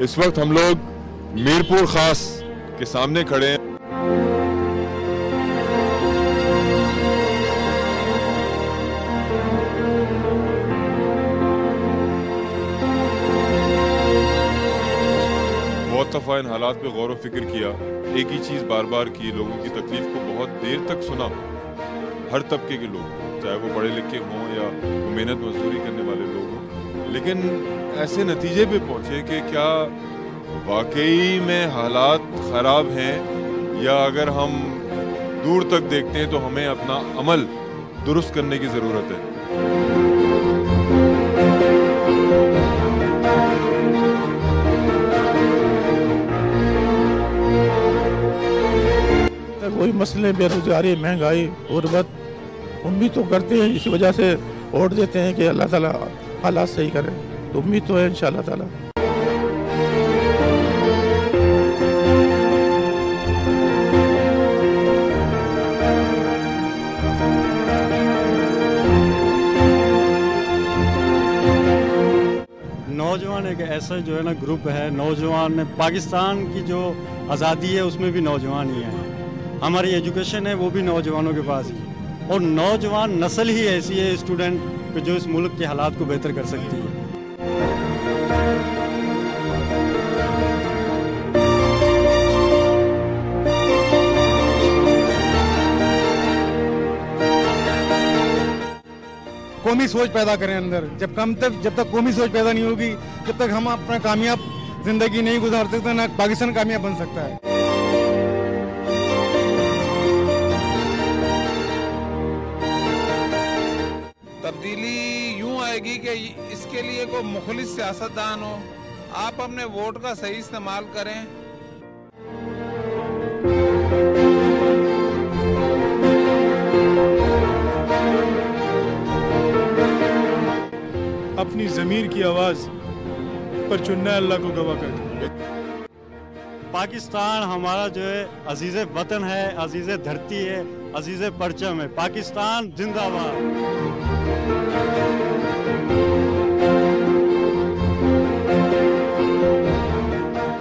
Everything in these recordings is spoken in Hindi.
इस वक्त हम लोग मीरपुर खास के सामने खड़े हैं। बहुत दफ़ा इन हालात पे गौर व फिक्र किया, एक ही चीज़ बार बार की, लोगों की तकलीफ को बहुत देर तक सुना। हर तबके के लोग, चाहे वो पढ़े लिखे हों या मेहनत मजदूरी करने वाले लोग हों, लेकिन ऐसे नतीजे पे पहुँचे कि क्या वाकई में हालात ख़राब हैं, या अगर हम दूर तक देखते हैं तो हमें अपना अमल दुरुस्त करने की ज़रूरत है। कोई मसले बेरोजगारी, महंगाई, गुर्बत, उम्मीद तो करते हैं, इसी वजह से वोट देते हैं कि अल्लाह ताला हालात सही करे। तो उम्मीद तो है इंशाअल्लाह ताला। नौजवान एक ऐसा जो है ना ग्रुप है, नौजवान पाकिस्तान की जो आज़ादी है उसमें भी नौजवान ही हैं। हमारी एजुकेशन है वो भी नौजवानों के पास ही, और नौजवान नस्ल ही ऐसी है स्टूडेंट जो इस मुल्क के हालात को बेहतर कर सकती है। कौमी सोच पैदा करें अंदर। जब तक कौमी सोच पैदा नहीं होगी, जब तक हम अपना कामयाब जिंदगी नहीं गुजार सकते, ना पाकिस्तान कामयाब बन सकता है। तब्दीली यूं आएगी कि इसके लिए कोई मुखलिस सियासतदान हो। आप अपने वोट का सही इस्तेमाल करें। अपनी ज़मीर की आवाज़ पर चुनना अल्लाह को गवाह कर दे। पाकिस्तान हमारा जो है अजीज़ वतन है, अजीज़ धरती है, अजीज़ परचम है। पाकिस्तान जिंदाबाद।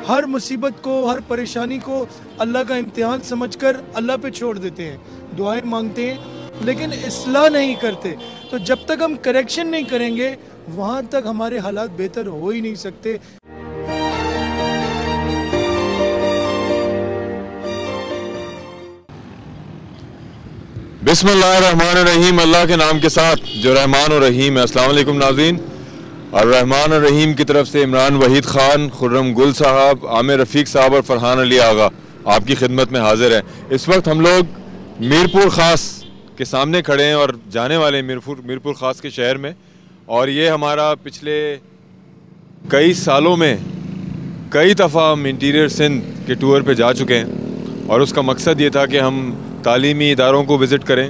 हर मुसीबत को, हर परेशानी को अल्लाह का इम्तिहान समझकर अल्लाह पे छोड़ देते हैं, दुआएं मांगते हैं, लेकिन इस्लाह नहीं करते। तो जब तक हम करेक्शन नहीं करेंगे, वहाँ तक हमारे हालात बेहतर हो ही नहीं सकते। बिस्मिल्लाहिर्रहमानिर्रहीम, अल्लाह के नाम के साथ जो रहमान और रहीम है। अस्सलाम वालेकुम नाज़रीन। और रहमान और रहीम की तरफ से इमरान वहीद ख़ान, खुर्रम गुल साहब, आमिर रफ़ीक साहब और फरहान अली आगा आपकी खिदमत में हाजिर हैं। इस वक्त हम लोग मीरपुर ख़ास के सामने खड़े हैं और जाने वाले मीरपुर ख़ास के शहर में। और ये हमारा पिछले कई सालों में कई दफ़ा हम इंटीरियर सिंध के टूर पे जा चुके हैं, और उसका मकसद ये था कि हम तालीमी इदारों को विज़िट करें,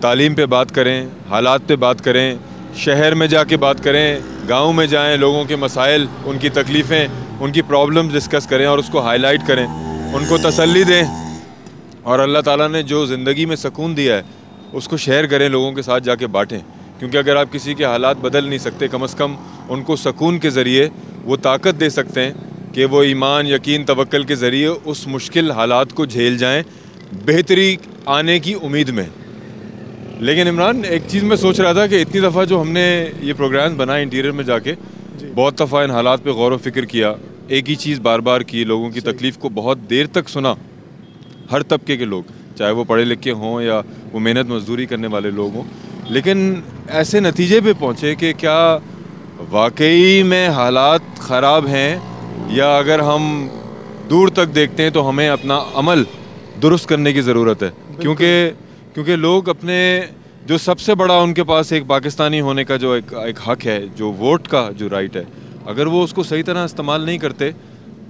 तालीम पे बात करें, हालात पे बात करें, शहर में जाके बात करें, गांव में जाएं, लोगों के मसाइल, उनकी तकलीफ़ें, उनकी प्रॉब्लम्स डिस्कस करें और उसको हाईलाइट करें, उनको तसल्ली दें, और अल्लाह ताला ने जो ज़िंदगी में सुकून दिया है उसको शेयर करें, लोगों के साथ जाके बाँटें। क्योंकि अगर आप किसी के हालात बदल नहीं सकते, कम से कम उनको सुकून के ज़रिए वो ताकत दे सकते हैं कि वो ईमान, यकीन, तवक्कल के ज़रिए उस मुश्किल हालात को झेल जाएं, बेहतरी आने की उम्मीद में। लेकिन इमरान, एक चीज़ मैं सोच रहा था कि इतनी दफ़ा जो हमने ये प्रोग्राम बनाए इंटीरियर में जाके, बहुत दफ़ा इन हालात पे गौर व फिक्र किया, एक ही चीज़ बार बार की, लोगों की तकलीफ़ को बहुत देर तक सुना। हर तबके के लोग, चाहे वो पढ़े लिखे हों या वो मेहनत मजदूरी करने वाले लोग हों, लेकिन ऐसे नतीजे पे पहुँचे कि क्या वाकई में हालात ख़राब हैं, या अगर हम दूर तक देखते हैं तो हमें अपना अमल दुरुस्त करने की ज़रूरत है। क्योंकि लोग अपने जो सबसे बड़ा उनके पास एक पाकिस्तानी होने का जो एक हक है, जो वोट का जो राइट है, अगर वो उसको सही तरह इस्तेमाल नहीं करते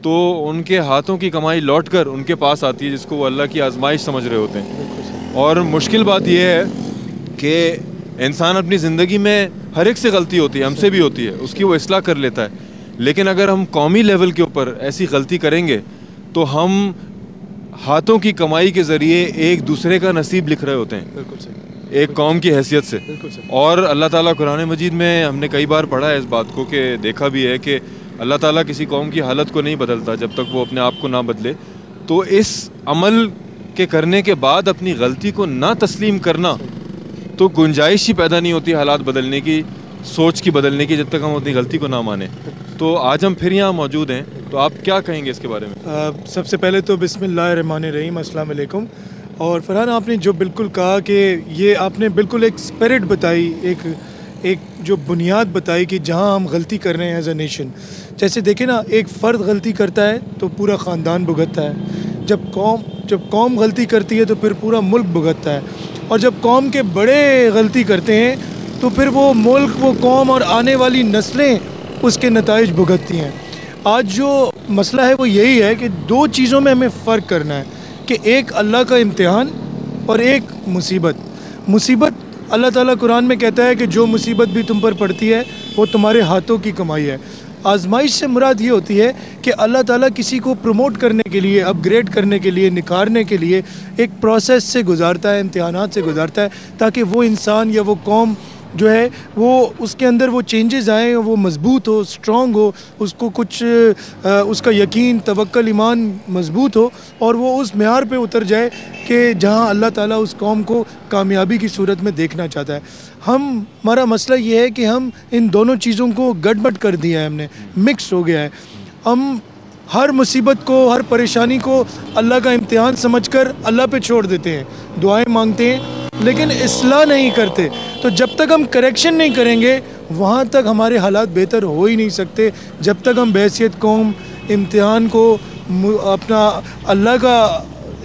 तो उनके हाथों की कमाई लौट कर उनके पास आती है, जिसको वो अल्लाह की आजमाइश समझ रहे होते हैं। और मुश्किल बात यह है कि इंसान अपनी ज़िंदगी में हर एक से गलती होती है, हमसे भी होती है, उसकी वो इस्लाह कर लेता है। लेकिन अगर हम कौमी लेवल के ऊपर ऐसी गलती करेंगे तो हम हाथों की कमाई के ज़रिए एक दूसरे का नसीब लिख रहे होते हैं, एक कौम की हैसियत से। और अल्लाह ताला कुरान मजीद में हमने कई बार पढ़ा है इस बात को, कि देखा भी है कि अल्लाह ताला किसी कौम की हालत को नहीं बदलता जब तक वो अपने आप को ना बदले। तो इस अमल के करने के बाद अपनी गलती को ना तस्लीम करना, तो गुंजाइश ही पैदा नहीं होती हालात बदलने की, सोच की बदलने की, जब तक हम अपनी गलती को ना माने। तो आज हम फिर यहाँ मौजूद हैं, तो आप क्या कहेंगे इसके बारे में? सबसे पहले तो बिस्मिल्लाहिर्रहमानिर्रहीम, अस्सलाम वालेकुम। और फरहान, आपने जो बिल्कुल कहा कि ये आपने बिल्कुल एक स्पिरिट बताई, एक जो बुनियाद बताई कि जहाँ हम गलती कर रहे हैं एज अ नेशन। जैसे देखें ना, एक फ़र्द गलती करता है तो पूरा ख़ानदान भुगतता है, जब कौम गलती करती है तो फिर पूरा मुल्क भुगतता है, और जब कौम के बड़े गलती करते हैं तो फिर वो मुल्क, वो कौम और आने वाली नस्लें उसके नताइज भुगतती हैं। आज जो मसला है वो यही है कि दो चीज़ों में हमें फ़र्क करना है कि एक अल्लाह का इम्तिहान और एक मुसीबत। अल्लाह ताला कुरान में कहता है कि जो मुसीबत भी तुम पर पड़ती है वो तुम्हारे हाथों की कमाई है। आजमाइश से मुराद ये होती है कि अल्लाह ताला किसी को प्रमोट करने के लिए, अपग्रेड करने के लिए, निखारने के लिए एक प्रोसेस से गुजारता है, इम्तिहानात से गुजारता है, ताकि वो इंसान या वो कौम जो है वो उसके अंदर वो चेंजेस आएँ, वो मज़बूत हो, स्ट्रॉन्ग हो, उसको कुछ उसका यकीन, तवक्कल, ईमान मज़बूत हो, और वो उस मेयार पे उतर जाए कि जहाँ अल्लाह ताला उस कौम को कामयाबी की सूरत में देखना चाहता है। हमारा मसला ये है कि हम इन दोनों चीज़ों को गड़बड़ कर दिया है, हमने मिक्स हो गया है। हम हर मुसीबत को, हर परेशानी को अल्लाह का इम्तिहान समझकर अल्लाह पे छोड़ देते हैं, दुआएं मांगते हैं, लेकिन इस्लाह नहीं करते। तो जब तक हम करेक्शन नहीं करेंगे वहाँ तक हमारे हालात बेहतर हो ही नहीं सकते। जब तक हम बहैसियत कौम इम्तिहान को अपना अल्लाह का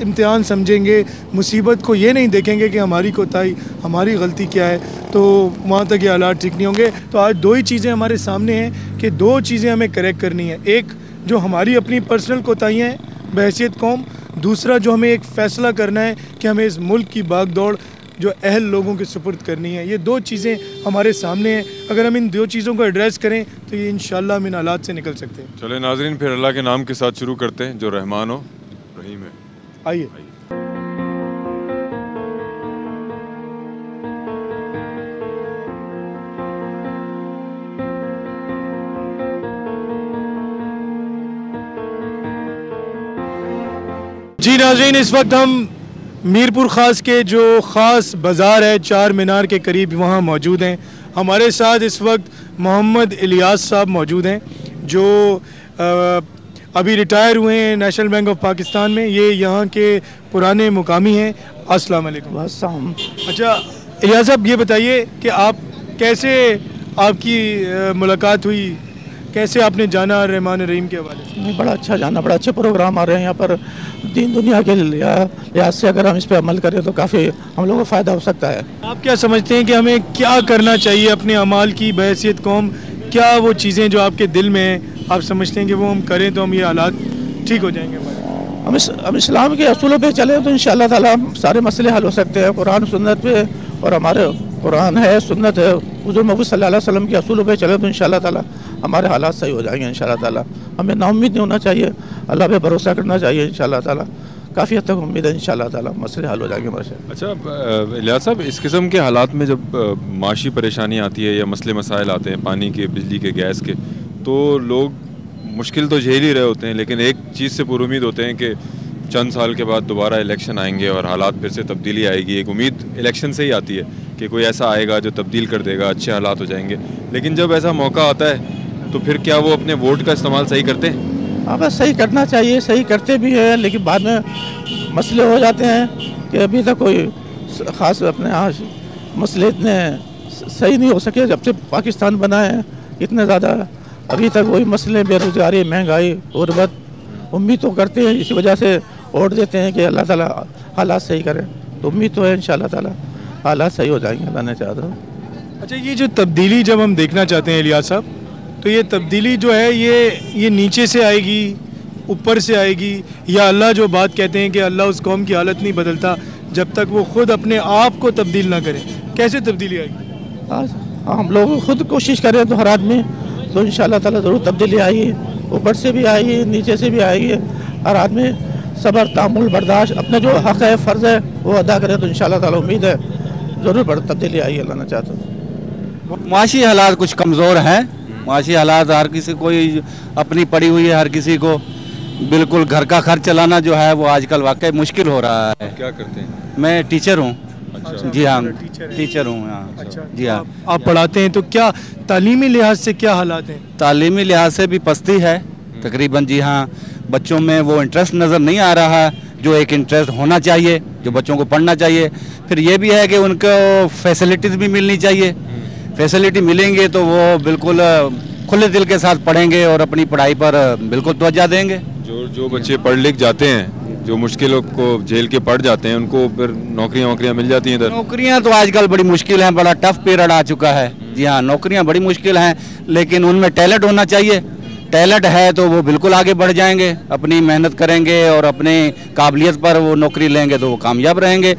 इम्तिहान समझेंगे, मुसीबत को ये नहीं देखेंगे कि हमारी कोताही, हमारी गलती क्या है, तो वहाँ तक ये हालात ठीक नहीं होंगे। तो आज दो ही चीज़ें हमारे सामने हैं कि दो चीज़ें हमें करेक्ट करनी है। एक जो हमारी अपनी पर्सनल कोताहियाँ हैं बहैसियत कौम, दूसरा जो हमें एक फ़ैसला करना है कि हमें इस मुल्क की भागदौड़ जो अहल लोगों के सुपुर्द करनी है। ये दो चीज़ें हमारे सामने हैं। अगर हम इन दो चीज़ों को एड्रेस करें तो ये इंशाल्लाह हम इन हालात से निकल सकते हैं। चले नाज़रीन, फिर अल्लाह के नाम के साथ शुरू करते हैं जो रहमान हो रहीम है। आइए। जी नाज़रीन, इस वक्त हम मीरपुर ख़ास के जो ख़ास बाज़ार है चार मीनार के करीब वहाँ मौजूद हैं। हमारे साथ इस वक्त मोहम्मद इलियास साहब मौजूद हैं जो अभी रिटायर हुए हैं नेशनल बैंक ऑफ पाकिस्तान में। ये यहाँ के पुराने मुकामी हैं। अस्सलाम वालेकुम। अस्सलाम। अच्छा इलियास साहब, ये बताइए कि आप कैसे, आपकी मुलाकात हुई, कैसे आपने जाना रहमान रहीम के हवाले से? बड़ा अच्छा जाना, बड़ा अच्छे प्रोग्राम आ रहे हैं यहाँ पर। दीन दुनिया के लिहाज से अगर हम इस पर अमल करें तो काफ़ी हम लोगों को फ़ायदा हो सकता है। आप क्या समझते हैं कि हमें क्या करना चाहिए अपने अमाल की बहैसियत कौम? क्या वो चीज़ें जो आपके दिल में हैं आप समझते हैं कि वो हम करें तो हम ये हालात ठीक हो जाएंगे? हम इस्लाम के असूलों पे चलें तो इंशाअल्लाह ताला सारे मसले हल हो सकते हैं। कुरान सुन्नत पे, और हमारे कुरान है, सुन्नत है, हुज़ूर मोहम्मद सल्लल्लाहु अलैहि वसल्लम के असूलों पे चलें तो इंशाअल्लाह ताला हमारे हालात सही हो जाएंगे इंशाअल्लाह ताला। हमें नाउम्मीद नहीं होना चाहिए, अल्लाह पे भरोसा करना चाहिए। इंशाअल्लाह ताला काफ़ी हद तक उम्मीद है इंशाअल्लाह ताला मसले हल हो जाएंगे हमारे से। अच्छा इलियास साहब, इस किस्म के हालात में जब माशी परेशानी आती है या मसले मसाइल आते हैं पानी के, बिजली के, गैस के, तो लोग मुश्किल तो झेल ही रहे होते हैं, लेकिन एक चीज़ से पुरुमीद होते हैं कि चंद साल के बाद दोबारा इलेक्शन आएंगे और हालात फिर से तब्दीली आएगी। एक उम्मीद इलेक्शन से ही आती है कि कोई ऐसा आएगा जो तब्दील कर देगा, अच्छे हालात हो जाएंगे। लेकिन जब ऐसा मौका आता है तो फिर क्या वो अपने वोट का इस्तेमाल सही करते हैं? हाँ, बस सही करना चाहिए, सही करते भी हैं, लेकिन बाद में मसले हो जाते हैं कि अभी तक कोई ख़ास अपने यहाँ मसले इतने सही नहीं हो सके। जब से पाकिस्तान बना है इतने ज़्यादा अभी तक वही मसले, बेरोज़गारी, महंगाई, गुर्बत। उम्मीद तो करते हैं, इसी वजह से वोट देते हैं कि अल्लाह ताला हालात सही करे। तो उम्मीद तो है इंशाअल्लाह ताला हालात सही हो जाएंगे, अल्लाह ने चाहता हूँ। अच्छा, ये जो तब्दीली जब हम देखना चाहते हैं इलियास साहब, तो ये तब्दीली जो है ये नीचे से आएगी, ऊपर से आएगी, या अल्लाह जो बात कहते हैं कि अल्लाह उस कौम की हालत नहीं बदलता जब तक वो खुद अपने आप को तब्दील ना करे? कैसे तब्दीली आएगी? हम लोग खुद कोशिश करें तो हर आदमी तो इंशाअल्लाह ताला ज़रूर तब्दीली आएगी। ऊपर से भी आएगी, नीचे से भी आएगी। हर आदमी सब्र, तामुल, बर्दाश्त, अपना जो हक़ है, फ़र्ज़ है वो अदा करे तो इंशाअल्लाह ताला उम्मीद है ज़रूर तब्दीली आएगी, अल्लाह ने चाहता। माशी हालात कुछ कमज़ोर हैं माशी हालात हर किसी कोई अपनी पड़ी हुई है, हर किसी को बिल्कुल घर का खर्च चलाना जो है वो आजकल वाकई मुश्किल हो रहा है। क्या करते हैं? मैं टीचर हूँ। अच्छा। जी हाँ, टीचर हूँ यहाँ। अच्छा, जी हाँ। आप पढ़ाते हैं तो क्या तालीमी लिहाज से क्या हालात हैं? तालीमी लिहाज से भी पस्ती है तकरीबन। जी हाँ, बच्चों में वो इंटरेस्ट नज़र नहीं आ रहा है जो एक इंटरेस्ट होना चाहिए, जो बच्चों को पढ़ना चाहिए। फिर ये भी है कि उनको फैसिलिटीज़ भी मिलनी चाहिए। फैसिलिटी मिलेंगे तो वो बिल्कुल खुले दिल के साथ पढ़ेंगे और अपनी पढ़ाई पर बिल्कुल तवज्जो देंगे। जो बच्चे पढ़ लिख जाते हैं, जो मुश्किलों को झेल के पढ़ जाते हैं, उनको फिर नौकरियां मिल जाती हैं इधर। नौकरियां तो आजकल बड़ी मुश्किल हैं, बड़ा टफ पीरियड आ चुका है। जी हाँ, नौकरियां बड़ी मुश्किल हैं, लेकिन उनमें टैलेंट होना चाहिए। टैलेंट है तो वो बिल्कुल आगे बढ़ जाएंगे, अपनी मेहनत करेंगे और अपनी काबिलियत पर वो नौकरी लेंगे तो वो कामयाब रहेंगे।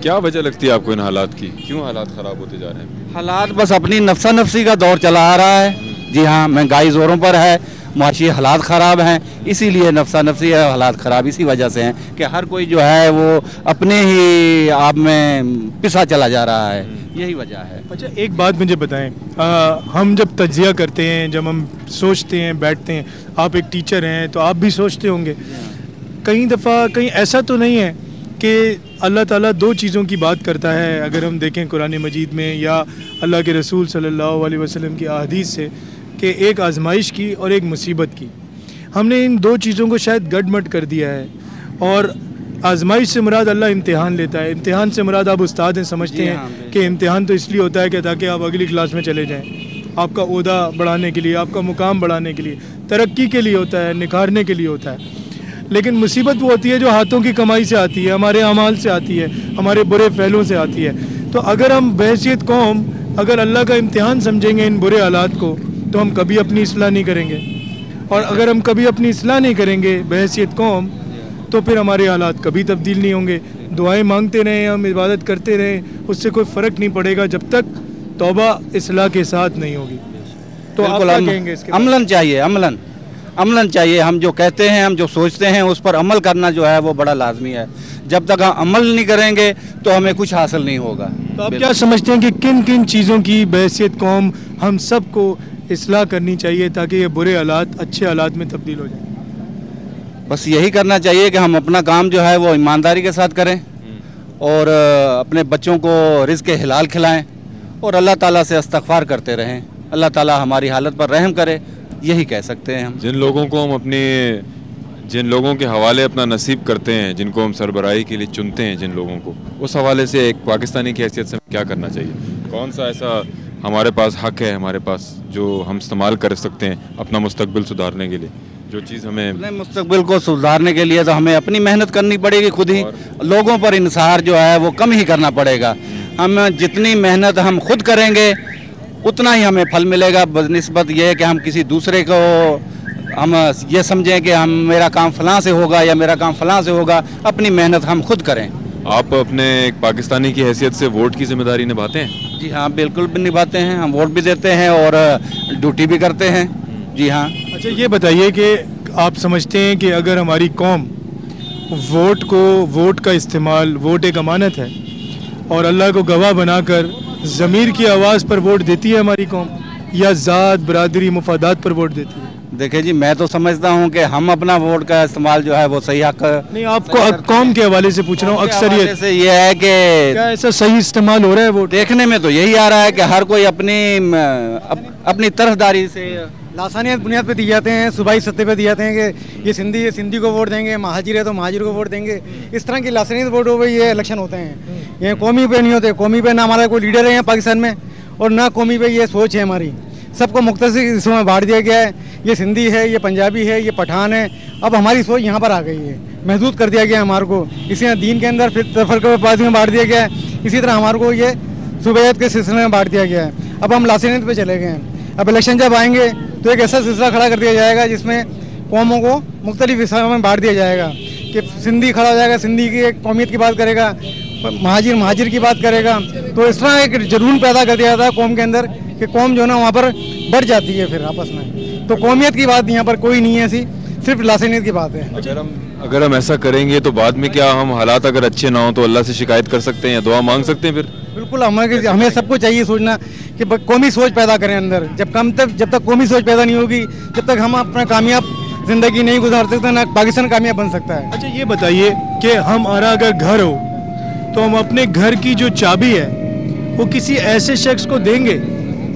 क्या वजह लगती है आपको इन हालात की? क्यों हालात ख़राब होते जा रहे हैं? हालात बस अपनी नफसा नफसी का दौर चला आ रहा है। जी हाँ, महंगाई ज़ोरों पर है, माशी हालात ख़राब हैं, इसीलिए नफसा नफसी हालात ख़राब इसी वजह से हैं कि हर कोई जो है वो अपने ही आप में पिसा चला जा रहा है, यही वजह है। अच्छा, एक बात मुझे बताएं, हम जब तज्जिया करते हैं, जब हम सोचते हैं, बैठते हैं, आप एक टीचर हैं तो आप भी सोचते होंगे, कई दफ़ा कहीं ऐसा तो नहीं है कि अल्लाह ताला दो चीज़ों की बात करता है? अगर हम देखें कुरान मजीद में या अल्लाह के रसूल सल्लल्लाहु अलैहि वसल्लम की अहादीस से, कि एक आजमाइश की और एक मुसीबत की, हमने इन दो चीज़ों को शायद गड़मट कर दिया है। और आजमाइश से मुराद अल्लाह इम्तिहान लेता है, इम्तिहान से मुराद आप उस्ताद हैं, समझते हैं कि इम्तिहान तो इसलिए होता है कि ताकि आप अगली क्लास में चले जाएं, आपका ओहदा बढ़ाने के लिए, आपका मुकाम बढ़ाने के लिए, तरक्की के लिए होता है, निखारने के लिए होता है। लेकिन मुसीबत वो होती है जो हाथों की कमाई से आती है, हमारे अमाल से आती है, हमारे बुरे फैलों से आती है। तो अगर हम बहैसियत कौम अगर अल्लाह का इम्तिहान समझेंगे इन बुरे हालात को, तो हम कभी अपनी इस्लाह नहीं करेंगे। और अगर हम कभी अपनी इस्लाह नहीं करेंगे बहैसियत कौम, तो फिर हमारे हालात कभी तब्दील नहीं होंगे। दुआएं मांगते रहें, हम इबादत करते रहें, उससे कोई फ़र्क नहीं पड़ेगा जब तक तौबा इस्लाह के साथ नहीं होगी। तो आप क्या कहेंगे इसके? अमलन चाहिए, अमलन चाहिए। हम जो कहते हैं, हम जो सोचते हैं, उस पर अमल करना जो है वो बड़ा लाजमी है। जब तक हम अमल नहीं करेंगे तो हमें कुछ हासिल नहीं होगा। तो आप क्या समझते हैं कि किन किन चीज़ों की बहैसियत कौम हम सबको इस्लाह करनी चाहिए ताकि ये बुरे हालात अच्छे हालात में तब्दील हो जाए? बस यही करना चाहिए कि हम अपना काम जो है वो ईमानदारी के साथ करें और अपने बच्चों को रिज़्क़ हलाल खिलाएं और अल्लाह ताला से इस्तिग़फ़ार करते रहें। अल्लाह ताला हमारी हालत पर रहम करे, यही कह सकते हैं हम। जिन लोगों के हवाले अपना नसीब करते हैं, जिनको हम सरबराही के लिए चुनते हैं, जिन लोगों को, उस हवाले से एक पाकिस्तानी की हैसियत से क्या करना चाहिए? कौन सा ऐसा हमारे पास हक है, हमारे पास जो हम इस्तेमाल कर सकते हैं अपना मुस्तकबिल सुधारने के लिए? जो चीज़ हमें अपने मुस्तकबिल को सुधारने के लिए तो हमें अपनी मेहनत करनी पड़ेगी खुद ही। लोगों पर इंसार जो है वो कम ही करना पड़ेगा। हम जितनी मेहनत हम खुद करेंगे उतना ही हमें फल मिलेगा, बनिस्बत ये है कि हम किसी दूसरे को हम ये समझें कि हम मेरा काम फ़लाँ से होगा या मेरा काम फ़लाँ से होगा। अपनी मेहनत हम खुद करें। आप अपने एक पाकिस्तानी की हैसियत से वोट की जिम्मेदारी निभाते हैं? जी हाँ, बिल्कुल भी निभाते हैं। हम वोट भी देते हैं और ड्यूटी भी करते हैं। जी हाँ। अच्छा, ये बताइए कि आप समझते हैं कि अगर हमारी कौम वोट का इस्तेमाल, वोट एक अमानत है और अल्लाह को गवाह बनाकर ज़मीर की आवाज़ पर वोट देती है हमारी कौम, या ज़ात बरादरी मुफादात पर वोट देती है? देखिए जी, मैं तो समझता हूँ कि हम अपना वोट का इस्तेमाल जो है वो सही हक नहीं, आपको कौम के हवाले से पूछ रहा हूँ। अक्सरियत से ये है कि क्या ऐसा सही इस्तेमाल हो रहा है वोट? देखने में तो यही आ रहा है कि हर कोई अपनी तरफदारी से लासानियत बुनियाद पे दिए जाते हैं, सुबाई सत्ते पे दिए जाते हैं कि ये सिंधी को वोट देंगे, महाजिर है तो महाजिर को वोट देंगे। इस तरह की लासानियत वोट हो गई, ये इलेक्शन होते हैं। ये कौमी पे नहीं होते। कौमी पे ना हमारा कोई लीडर है यहाँ पाकिस्तान में और ना कौमी पे ये सोच है हमारी। सबको मुख्तलिफ हिस्सों में बांट दिया गया है। ये सिंधी है, ये पंजाबी है, ये पठान है। अब हमारी सोच यहाँ पर आ गई है, महदूद कर दिया गया है हमारे को। इसी तरह दीन के अंदर फिर तफरक़े में बांट दिया गया है। इसी तरह हमारे को ये सूबायत के सिलसिले में बांट दिया गया है। अब हम लासानियत पे चले गए हैं। अब इलेक्शन जब आएंगे तो एक ऐसा सिलसिला खड़ा कर दिया जाएगा जिसमें कौमों को मुख्तलिफ हिस्सों में बांट दिया जाएगा कि सिंधी खड़ा हो जाएगा, सिंधी की एक कौमियत की बात करेगा, महाजिर की बात करेगा। तो इस तरह एक जुनून पैदा कर दिया जाता है कौम के अंदर कि कौम जो है ना वहाँ पर बढ़ जाती है फिर आपस में। तो कौमियत की बात यहाँ पर कोई नहीं है ऐसी, सिर्फ लासानियत की बात है। अगर हम अगर हम ऐसा करेंगे तो बाद में क्या हम हालात अगर अच्छे ना हो तो अल्लाह से शिकायत कर सकते हैं या दुआ मांग सकते हैं फिर? बिल्कुल, हमें सबको चाहिए सोचना कि कौमी सोच पैदा करें अंदर। जब तक कौमी सोच पैदा नहीं होगी, जब तक हम अपना कामयाब जिंदगी नहीं गुजार सकते, ना पाकिस्तान कामयाब बन सकता है। अच्छा ये बताइए कि हमारा अगर घर हो तो हम अपने घर की जो चाबी है वो किसी ऐसे शख्स को देंगे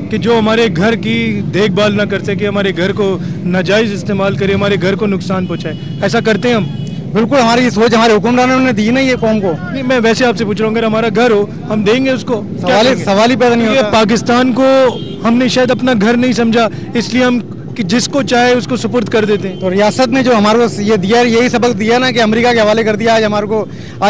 कि जो हमारे घर की देखभाल ना कर सके, हमारे घर को नाजायज़ इस्तेमाल करे, हमारे घर को नुकसान पहुंचाए? ऐसा करते हैं हम? बिल्कुल, हमारी ये सोच हमारे हुक्मरानों ने दी ना ये कौम को। नहीं, मैं वैसे आपसे पूछ रहा हूँ, अगर हमारा घर हो हम देंगे उसको? सवाल ही पैदा नहीं होता। पाकिस्तान को हमने शायद अपना घर नहीं समझा, इसलिए हम कि जिसको चाहे उसको सुपुर्द कर देते हैं। तो रियासत ने जो हमारे को ये दिया, यही सबक दिया ना कि अमेरिका के हवाले कर दिया। आज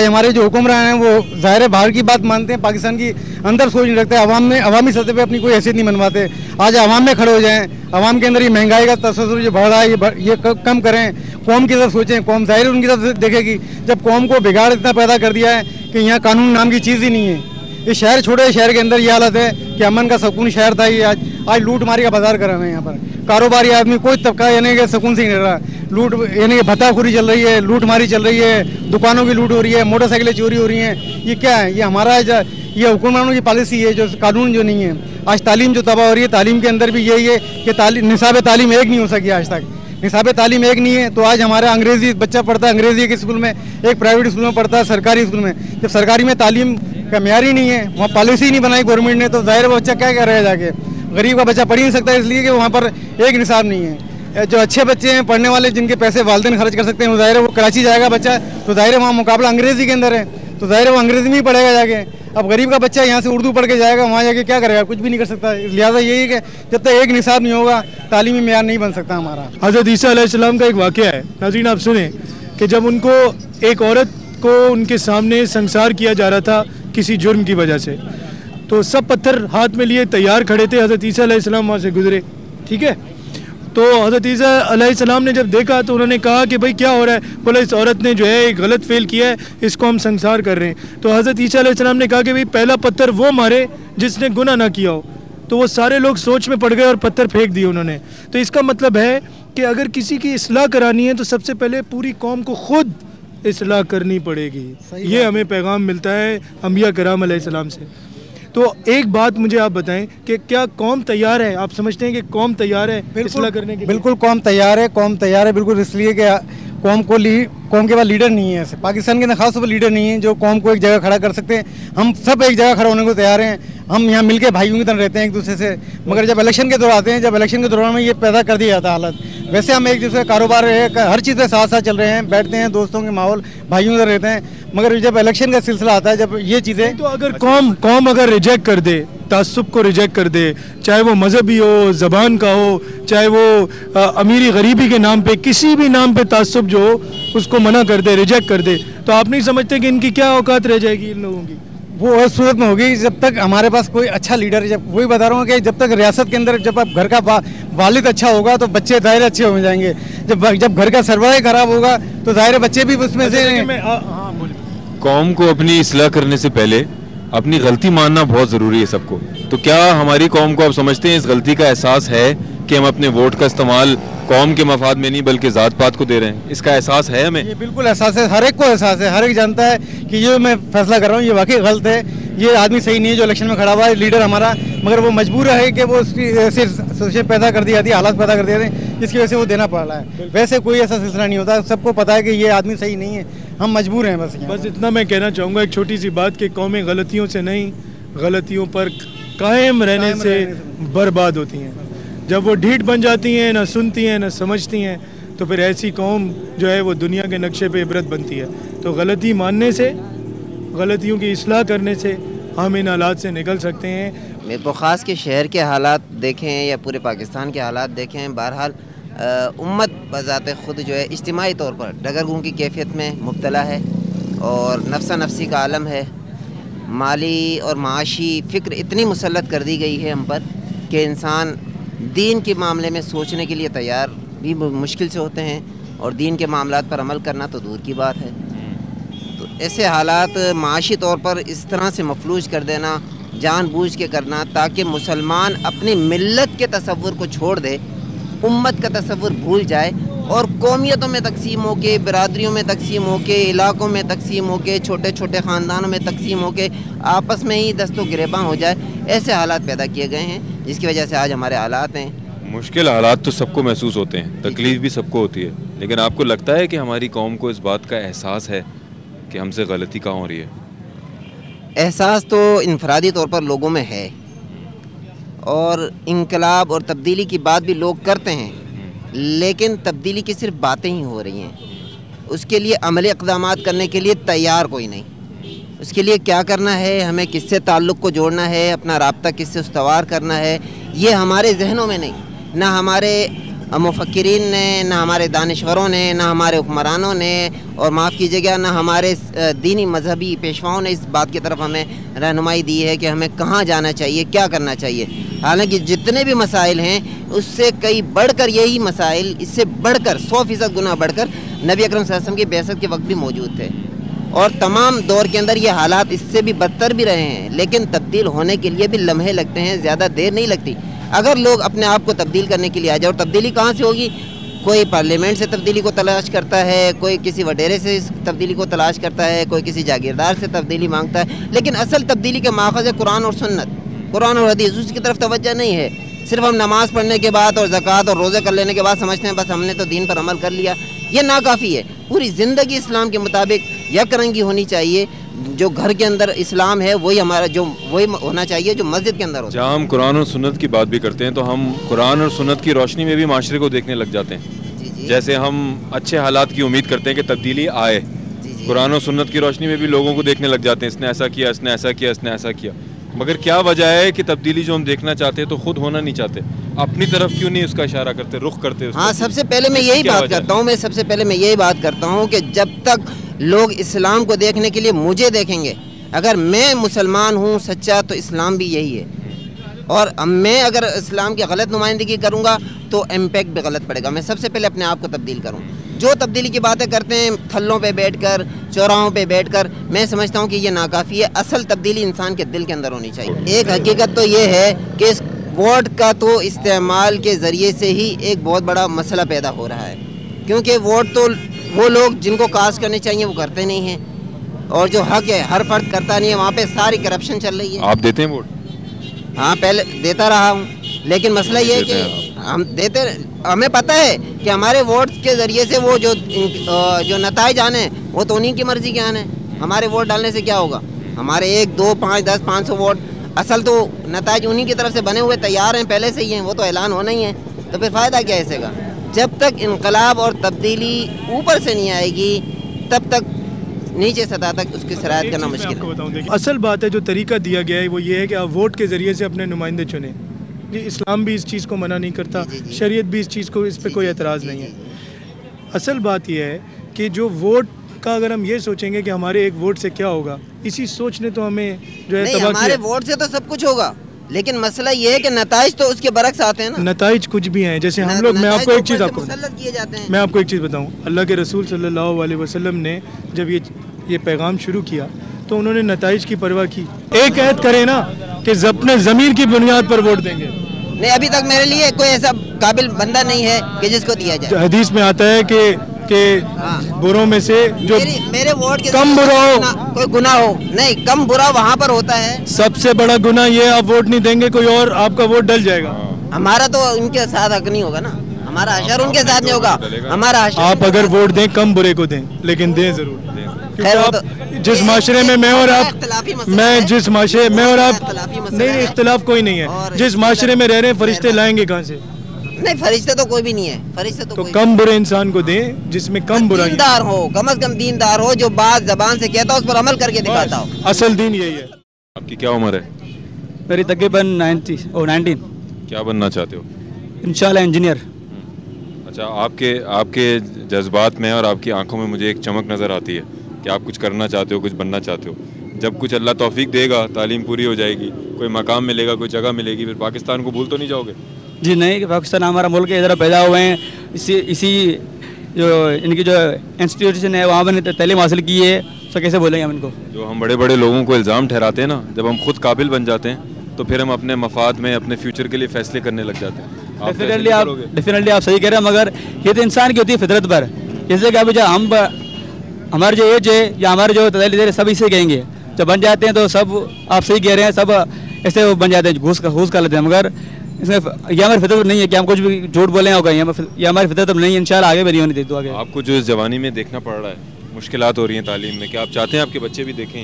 हमारे जो हुक्मरान हैं वो ज़ाहिर है बाहर की बात मानते हैं, पाकिस्तान की अंदर सोच नहीं रखते, अवामी सतह पे अपनी कोई हैसियत नहीं मनवाते। आज अवाम में खड़े हो जाएं, अवाम के अंदर ये महंगाई का तसव्वुर जो बढ़ रहा है ये कम करें, कौम की तरफ सोचें। कौम ज़ाहिर उनकी तरफ देखेगी जब कौम को बिगाड़ इतना पैदा कर दिया है कि यहाँ कानून नाम की चीज़ ही नहीं है। ये शहर, छोटे शहर के अंदर ये हालत है कि अमन का सुकून शहर था, ये आज लूट मारी का बाजार कर रहे हैं। यहाँ पर कारोबारी आदमी कोई तबका यानी कि सुकून से नहीं रह रहा। लूट यानी कि भत्ताखोरी चल रही है, लूट मारी चल रही है, दुकानों की लूट हो रही है, मोटरसाइकिलें चोरी हो रही हैं। ये क्या है? ये हमारा ये हुक्मरानों की पॉलिसी है, जो कानून जो नहीं है। आज तालीम जो तबाह हो रही है, तालीम के अंदर भी यही है कि निसाब तालीम एक नहीं हो सकी आज तक। निसाब तालीम एक नहीं है तो आज हमारा अंग्रेजी बच्चा पढ़ता है, अंग्रेजी के स्कूल में, एक प्राइवेट स्कूल में पढ़ता है, सरकारी स्कूल में। जब सरकारी में तालीम का म्यार ही नहीं है, वहाँ पॉलिसी नहीं बनाई गवर्नमेंट ने, तो ज़ाहिर वो बच्चा क्या कर रहा है जाके? गरीब का बच्चा पढ़ ही नहीं सकता, इसलिए कि वहाँ पर एक निसाब नहीं है। जो अच्छे बच्चे हैं पढ़ने वाले, जिनके पैसे वालिदैन खर्च कर सकते हैं, वो ज़ाहिर है वो कराची जाएगा बच्चा, तो ज़ाहिर है वहाँ मुकाबला अंग्रेजी के अंदर है, तो ज़ाहिर है वो अंग्रेजी में ही पढ़ेगा जाके। अब गरीब का बच्चा यहाँ से उर्दू पढ़ के जाएगा, वहाँ जाके क्या करेगा? कुछ भी नहीं कर सकता। लिहाजा यही है कि जब तक एक निसाब नहीं होगा, तालीमी मेयार नहीं बन सकता हमारा। हज़रत ईसा अलैहिस्सलाम का एक वाक़या है, नाज़रीन आप सुने, कि जब उनको एक औरत को उनके सामने संसार किया जा रहा था किसी जुर्म की वजह से, तो सब पत्थर हाथ में लिए तैयार खड़े थे। हज़रत ईसा अलैहिस्सलाम वहाँ से गुजरे, ठीक है। तो हज़रत ईसा अलैहिस्सलाम ने जब देखा तो उन्होंने कहा कि भाई क्या हो रहा है? बोला इस औरत ने जो है एक गलत फेल किया है, इसको हम संसार कर रहे हैं। तो हज़रत ईसा अलैहिस्सलाम ने कहा कि भाई पहला पत्थर वो मारे जिसने गुनाह ना किया हो। तो वो सारे लोग सोच में पड़ गए और पत्थर फेंक दिए उन्होंने। तो इसका मतलब है कि अगर किसी की इस्लाह करानी है तो सबसे पहले पूरी कौम को खुद इस्लाह करनी पड़ेगी। ये हमें पैगाम मिलता है अंबिया कराम अलैहिस्सलाम से। तो एक बात मुझे आप बताएं कि क्या कौम तैयार है? आप समझते हैं कि कौम तैयार है इस्लाह करने के लिए? बिल्कुल कौम तैयार है, कौम तैयार है बिल्कुल, इसलिए कि कौम के पास लीडर नहीं है। पाकिस्तान के अंदर खास तौर पर लीडर नहीं है जो कौम को एक जगह खड़ा कर सकते हैं। हम सब एक जगह खड़ा होने को तैयार हैं, हम यहाँ मिलके भाइयों की तरह रहते हैं एक दूसरे से। मगर जब इलेक्शन के दौरान आते हैं, जब इलेक्शन के दौरान में ये पैदा कर दिया जाता है हालत। वैसे हम एक दूसरे कारोबार हर चीज़ के साथ साथ चल रहे हैं, बैठते हैं, दोस्तों के माहौल, भाइयों की तरह रहते हैं। मगर जब इलेक्शन का सिलसिला आता है, जब ये चीज़ें, तो अगर कौम अगर रिजेक्ट कर दे, तासुब को रिजेक्ट कर दे, चाहे वो मजहबी हो, ज़बान का हो, चाहे वो अमीरी गरीबी के नाम पे, किसी भी नाम पे तासुब जो हो उसको मना कर दे, रिजेक्ट कर दे, तो आप नहीं समझते कि इनकी क्या औकात रह जाएगी इन लोगों की? वो उस सूरत में होगी जब तक हमारे पास कोई अच्छा लीडर, जब वही बता रहा हूँ कि जब तक रियासत के अंदर जब आप घर का वालिद अच्छा होगा तो बच्चे ज़ाहिर अच्छे हो जाएंगे। जब घर का सरबराह खराब होगा तो ज़ाहिर बच्चे भी उसमें से। कौम को अपनी इस्लाह करने से पहले अपनी गलती मानना बहुत ज़रूरी है सबको। तो क्या हमारी कौम को आप समझते हैं इस गलती का एहसास है कि हम अपने वोट का इस्तेमाल कौम के मफाद में नहीं बल्कि ज़ात पात को दे रहे हैं? इसका एहसास है हमें? ये बिल्कुल एहसास है, हर एक को एहसास है, हर एक जानता है कि ये मैं फैसला कर रहा हूँ ये वाकई गलत है, ये आदमी सही नहीं है जो इलेक्शन में खड़ा हुआ है लीडर हमारा। मगर वो मजबूर है कि वो उसकी ऐसी सोचें पैदा कर दी जाती है, हालात पैदा कर दिए जाते हैं जिसकी वजह से वो देना पड़ रहा है। वैसे कोई ऐसा सिलसिला नहीं होता, सबको पता है कि ये आदमी सही नहीं है, हम मजबूर हैं। बस इतना मैं कहना चाहूँगा एक छोटी सी बात कि कौमें गलतियों से नहीं, गलतियों पर कायम रहने से बर्बाद होती हैं। जब वो ढीठ बन जाती हैं, ना सुनती हैं ना समझती हैं, तो फिर ऐसी कौम जो है वो दुनिया के नक्शे पे इबरत बनती है। तो गलती मानने से, गलतियों की इस्लाह करने से हम इन हालात से निकल सकते हैं। मीरपुर ख़ास के शहर के हालात देखें या पूरे पाकिस्तान के हालात देखें, बहरहाल उम्मत बज़ाते ख़ुद जो है इज्तिमाई तौर पर डगरगुं की कैफियत में मुब्तला है और नफ्सा नफ्सी का आलम है। माली और माशी फ़िक्र इतनी मुसल्लत कर दी गई है हम पर कि इंसान दीन के मामले में सोचने के लिए तैयार भी मुश्किल से होते हैं और दीन के मामलात पर अमल करना तो दूर की बात है। तो ऐसे हालात माशी तौर पर इस तरह से मफलूज कर देना, जानबूझ के करना ताकि मुसलमान अपनी मिल्लत के तसव्वुर को छोड़ दे, उम्मत का तसव्वुर भूल जाए और कौमियतों में तकसीम होके, बरादरियों में तकसीम होके, इलाकों में तकसीम होके, छोटे छोटे ख़ानदानों में तकसीम होके आपस में ही दस्तो गिरेबां हो जाए, ऐसे हालात पैदा किए गए हैं जिसकी वजह से आज हमारे हालात हैं। मुश्किल हालात तो सबको महसूस होते हैं, तकलीफ़ भी सबको होती है, लेकिन आपको लगता है कि हमारी कौम को इस बात का एहसास है कि हमसे गलती कहाँ हो रही है? एहसास तो इनफरादी तौर पर लोगों में है और इनकलाब और तब्दीली की बात भी लोग करते हैं, लेकिन तब्दीली की सिर्फ बातें ही हो रही हैं। उसके लिए अमली इक़दामात करने के लिए तैयार कोई नहीं। उसके लिए क्या करना है, हमें किससे ताल्लुक़ को जोड़ना है, अपना राब्ता किससे उस्तवार करना है, ये हमारे जहनों में नहीं। ना हमारे मुफक्किरीन ने, ना हमारे दानिश्वरों ने, ना हमारे हुक्मरानों ने, और माफ़ कीजिएगा ना हमारे दीनी मजहबी पेशवाओं ने इस बात की तरफ हमें रहनुमाई दी है कि हमें कहाँ जाना चाहिए, क्या करना चाहिए। हालांकि जितने भी मसाइल हैं उससे कई बढ़कर यही मसाइल, इससे बढ़कर 100% गुना बढ़कर नबी अकरम सल्लल्लाहु अलैहि वसल्लम की बेअसत के वक्त भी मौजूद थे और तमाम दौर के अंदर ये हालात इससे भी बदतर भी रहे हैं, लेकिन तब्दील होने के लिए भी लम्हे लगते हैं, ज़्यादा देर नहीं लगती। अगर लोग अपने आप को तब्दील करने के लिए आ जाए, और तब्दीली कहाँ से होगी? कोई पार्लियामेंट से तब्दीली को तलाश करता है, कोई किसी वडेरे से इस तब्दीली को तलाश करता है, कोई किसी जागीरदार से तब्दीली मांगता है, लेकिन असल तब्दीली के माखज़ है कुरान और सुन्नत, कुरान और हदीस। उसकी तरफ तवज्जो नहीं है। सिर्फ हम नमाज़ पढ़ने के बाद और ज़कात और रोज़े कर लेने के बाद समझते हैं बस हमने तो दीन पर अमल कर लिया, ये नाकाफ़ी है। पूरी ज़िंदगी इस्लाम के मुताबिक यकरंगी होनी चाहिए। जो घर के अंदर इस्लाम है वही हमारा, जो वही होना चाहिए जो मस्जिद के अंदर होता है। जहाँ हम कुरान और सुन्नत की बात भी करते हैं तो हम कुरान और सुन्नत की रोशनी में भी माशरे को देखने लग जाते हैं। जैसे हम अच्छे हालात की उम्मीद करते हैं कि तब्दीली आए, कुरान और सुन्नत की रोशनी में भी लोगों को देखने लग जाते हैं, इसने ऐसा किया, इसने ऐसा किया, इसने ऐसा किया। मगर क्या वजह है कि तब्दीली जो हम देखना चाहते हैं तो खुद होना नहीं चाहते? अपनी तरफ क्यों नहीं उसका इशारा करते, रुख करते? हाँ, सबसे पहले मैं यही बात करता हूँ, सबसे पहले मैं यही बात करता हूँ कि जब तक लोग इस्लाम को देखने के लिए मुझे देखेंगे, अगर मैं मुसलमान हूँ सच्चा तो इस्लाम भी यही है, और मैं अगर इस्लाम की गलत नुमाइंदगी करूँगा तो इम्पैक्ट भी गलत पड़ेगा। मैं सबसे पहले अपने आप को तब्दील करूँ। जो तब्दीली की बातें करते हैं थल्लों पे बैठकर, चौराहों पे बैठकर, मैं समझता हूँ कि ये नाकाफ़ी है। असल तब्दीली इंसान के दिल के अंदर होनी चाहिए। एक हकीकत तो ये है कि इस वोट का तो इस्तेमाल के ज़रिए से ही एक बहुत बड़ा मसला पैदा हो रहा है, क्योंकि वोट तो वो लोग जिनको कास्ट करने चाहिए वो करते नहीं हैं, और जो हक है हर फर्द करता नहीं है, वहाँ पे सारी करप्शन चल रही है। आप देते हैं वोट? हाँ, पहले देता रहा हूँ, लेकिन मसला ये है कि हम देते, हमें पता है कि हमारे वोट के ज़रिए से वो जो नताइज आने वो तो उन्हीं की मर्ज़ी के आने। हमारे वोट डालने से क्या होगा? हमारे 1, 2, 5, 10, 500 वोट, असल तो नताइज उन्हीं की तरफ से बने हुए तैयार हैं, पहले से ही हैं, वो तो ऐलान होना ही है। तो फिर फ़ायदा क्या है इसका? जब तक इनकलाब और तब्दीली ऊपर से नहीं आएगी तब तक नीचे सतह तक उसकी शरायत करना मुश्किल है। असल बात है, जो तरीका दिया गया है वो ये है कि आप वोट के ज़रिए से अपने नुमाइंदे चुनें। जी, इस्लाम भी इस चीज़ को मना नहीं करता, शरीयत भी इस चीज़ को, इस पर कोई एतराज़ नहीं है। असल बात यह है कि जो वोट का, अगर हम ये सोचेंगे कि हमारे एक वोट से क्या होगा, इसी सोच ने तो हमें जो है तबाह हमारे वोट से तो सब कुछ होगा, लेकिन मसला ये है कि नताइज तो उसके बरक्स आते हैं ना। नताइज कुछ भी हैं, जैसे हम लोग, मैं आपको एक चीज़ बताऊं, अल्लाह के रसूल सल्लल्लाहु अलैहि वसल्लम ने जब ये पैगाम शुरू किया तो उन्होंने नताइज की परवाह की। एक ऐद करें ना कि अपने ज़मीर की बुनियाद पर वोट देंगे। नहीं, अभी तक मेरे लिए कोई ऐसा काबिल बंदा नहीं है कि जिसको दिया जाए। हदीस में आता है कि बुरों में से जो मेरे वोट के कम बुरा हो, कोई गुनाह हो नहीं, कम बुरा वहाँ पर होता है। सबसे बड़ा गुनाह ये, आप वोट नहीं देंगे कोई और आपका वोट डल जाएगा। हमारा तो उनके साथ हक नहीं होगा ना, हमारा अशर उनके साथ नहीं होगा, हमारा अशर। आप अगर वोट दें कम बुरे को दें, लेकिन दें जरूर, क्योंकि आप जिस माशरे में मैं और आप, मैं जिस माशरे में और आप, नहीं, इख्तिलाफ कोई नहीं है, जिस माशरे में रह रहे हैं फरिश्ते लाएंगे कहाँ से? नहीं, फरिश्ते तो कोई भी नहीं है, फरिश्ते तो कम बुरे इंसान को दें जिसमें कम बुराई, दीनदार हो, कम से कम दीनदार हो, जो बात जबान से कहता हो उस पर अमल करके दिखाता हो। असल दीन यही है। आपकी क्या उम्र है? मेरी तकरीबन 19। क्या बनना चाहते हो? इंशाल्लाह इंजीनियर। अच्छा, आपके जज्बात में और आपकी आंखों में मुझे एक चमक नज़र आती है कि आप कुछ करना चाहते हो, कुछ बनना चाहते हो। जब कुछ अल्लाह तौफीक देगा, तालीम पूरी हो जाएगी, कोई मकाम मिलेगा, कोई जगह मिलेगी, फिर पाकिस्तान को भूल तो नहीं जाओगे? जी नहीं, पाकिस्तान हमारा मुल्क है, इधर पैदा हुए हैं, इसी जो इनकी जो इंस्टीट्यूशन है वहाँ पर तालीम हासिल की है, तो कैसे बोलेंगे हम इनको? जो हम बड़े बड़े लोगों को इल्ज़ाम ठहराते हैं ना, जब हम खुद काबिल बन जाते हैं तो फिर हम अपने मफाद में, अपने फ्यूचर के लिए फ़ैसले करने लग जाते हैं। डेफिनेटली आप सही कह रहे हैं, मगर ये तो इंसान की होती है फितरत पर। जैसे कि अभी जो हमारे जो एज है या हमारे जो तैयारी सब इसे कहेंगे, जब बन जाते हैं तो सब आप सही कह रहे हैं, सब ऐसे बन जाते हैं, घूस कर लेते हैं। मगर इसमें ये हमारी फितरत नहीं है कि हम कुछ भी झूठ बोले होगा, ये हमारी फितरत नहीं है। इंशाल्लाह आगे भी नहीं होनी चाहिए। तो आगे आपको जो इस जवानी में देखना पड़ रहा है, मुश्किलात हो रही हैं तालीम में, क्या आप चाहते हैं आपके बच्चे भी देखें?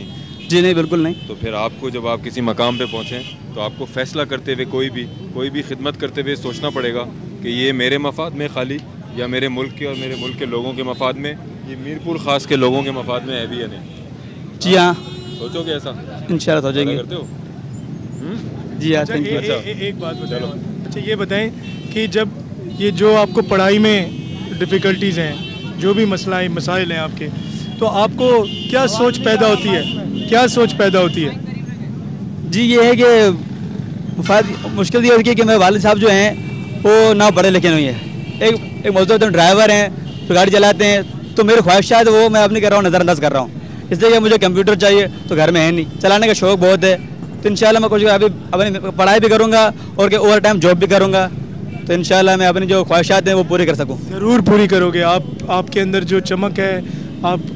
जी नहीं, बिल्कुल नहीं। तो फिर आपको जब आप किसी मकाम पे पहुँचें तो आपको फ़ैसला करते हुए कोई भी खिदमत करते हुए सोचना पड़ेगा कि ये मेरे मफाद में खाली या मेरे मुल्क के और मेरे मुल्क के लोगों के मफाद में, ये मीरपुर ख़ास के लोगों के मफाद में है भी या नहीं? जी हाँ, सोचोगे ऐसा? इंशाल्लाह सोचेंगे। करते हो? जी हाँ। एक बात बताओ, अच्छा ये बताएं कि जब ये जो आपको पढ़ाई में डिफ़िकल्टीज़ हैं, जो भी मसाइल हैं आपके, तो आपको क्या सोच पैदा होती है? क्या सोच पैदा होती है? जी ये है कि मुश्किल ये होती है कि मेरे वालिद साहब जो हैं वो ना पढ़े लिखे नहीं है, एक मजदूर ड्राइवर हैं, तो गाड़ी चलाते हैं, तो मेरी ख्वाहिशात वो मैं अपनी कर रहा हूँ, नज़रअंदाज कर रहा हूँ। इसलिए कि मुझे कंप्यूटर चाहिए तो घर में है नहीं, चलाने का शौक़ बहुत है। तो इंशाल्लाह मैं कुछ अभी अपनी पढ़ाई भी करूँगा और ओवर टाइम जॉब भी करूँगा, तो इंशाल्लाह मैं अपनी जो ख्वाहिशात हैं वो पूरी कर सकूँ। ज़रूर पूरी करोगे। आपके अंदर जो चमक है,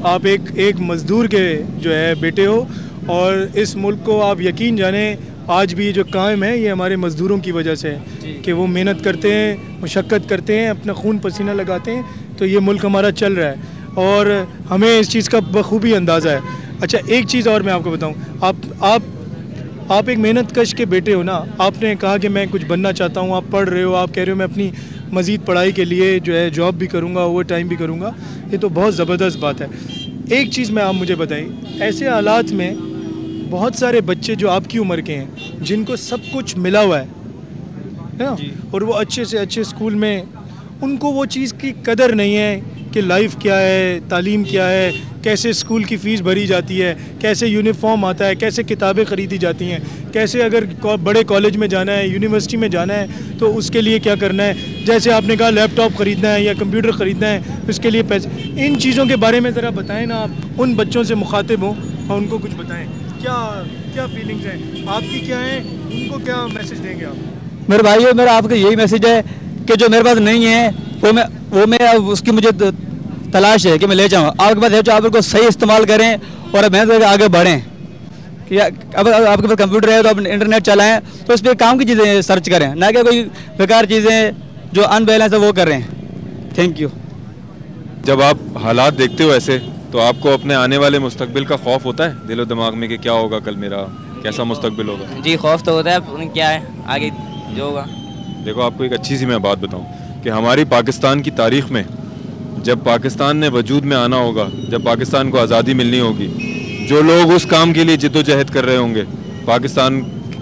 आप एक मज़दूर के जो है बेटे हो, और इस मुल्क को आप यकीन जाने आज भी जो कायम है ये हमारे मज़दूरों की वजह से है कि वो मेहनत करते हैं, मुशक्क़त करते हैं, अपना खून पसीना लगाते हैं, तो ये मुल्क हमारा चल रहा है और हमें इस चीज़ का बखूबी अंदाज़ा है। अच्छा एक चीज़ और मैं आपको बताऊं, आप एक मेहनत कश के बेटे हो ना। आपने कहा कि मैं कुछ बनना चाहता हूं, आप पढ़ रहे हो, आप कह रहे हो मैं अपनी मज़ीद पढ़ाई के लिए जो है जॉब भी करूंगा, ओवर टाइम भी करूंगा, ये तो बहुत ज़बरदस्त बात है। एक चीज़ मैं आप मुझे बताइए, ऐसे हालात में बहुत सारे बच्चे जो आपकी उम्र के हैं, जिनको सब कुछ मिला हुआ है ना, और वो अच्छे से अच्छे स्कूल में, उनको वो चीज़ की कदर नहीं है कि लाइफ क्या है, तालीम क्या है, कैसे स्कूल की फ़ीस भरी जाती है, कैसे यूनिफॉर्म आता है, कैसे किताबें ख़रीदी जाती हैं, कैसे अगर बड़े कॉलेज में जाना है, यूनिवर्सिटी में जाना है तो उसके लिए क्या करना है। जैसे आपने कहा लैपटॉप ख़रीदना है या कंप्यूटर ख़रीदना है, उसके लिए पैसे, इन चीज़ों के बारे में ज़रा बताएं ना। आप उन बच्चों से मुखातिब हों और उनको कुछ बताएं, क्या फीलिंग्स हैं आपकी, क्या हैं, उनको क्या मैसेज देंगे आप? मेरे भाइयों, मेरा आपका यही मैसेज है कि जो मेरे पास नहीं है वो मैं उसकी मुझे तलाश है कि मैं ले जाऊँ। आपके पास है, जो आप उनको सही इस्तेमाल करें और मेहनत करके आगे बढ़ें। कि अब आपके पास कंप्यूटर है तो आप इंटरनेट चलाएं, तो इस पर काम की चीज़ें सर्च करें, ना कि कोई बेकार चीज़ें जो अनबैलेंस है वो कर रहे हैं। Thank you. जब आप हालात देखते हो ऐसे, तो आपको अपने आने वाले मुस्तकबिल का खौफ होता है दिलो दिमाग में कि क्या होगा कल, मेरा कैसा मुस्तकबिल होगा? जी खौफ तो होता है, क्या है आगे जो होगा। देखो आपको एक अच्छी सी मैं बात बताऊं कि हमारी पाकिस्तान की तारीख़ में जब पाकिस्तान ने वजूद में आना होगा, जब पाकिस्तान को आज़ादी मिलनी होगी, जो लोग उस काम के लिए जिद्दोजहद कर रहे होंगे पाकिस्तान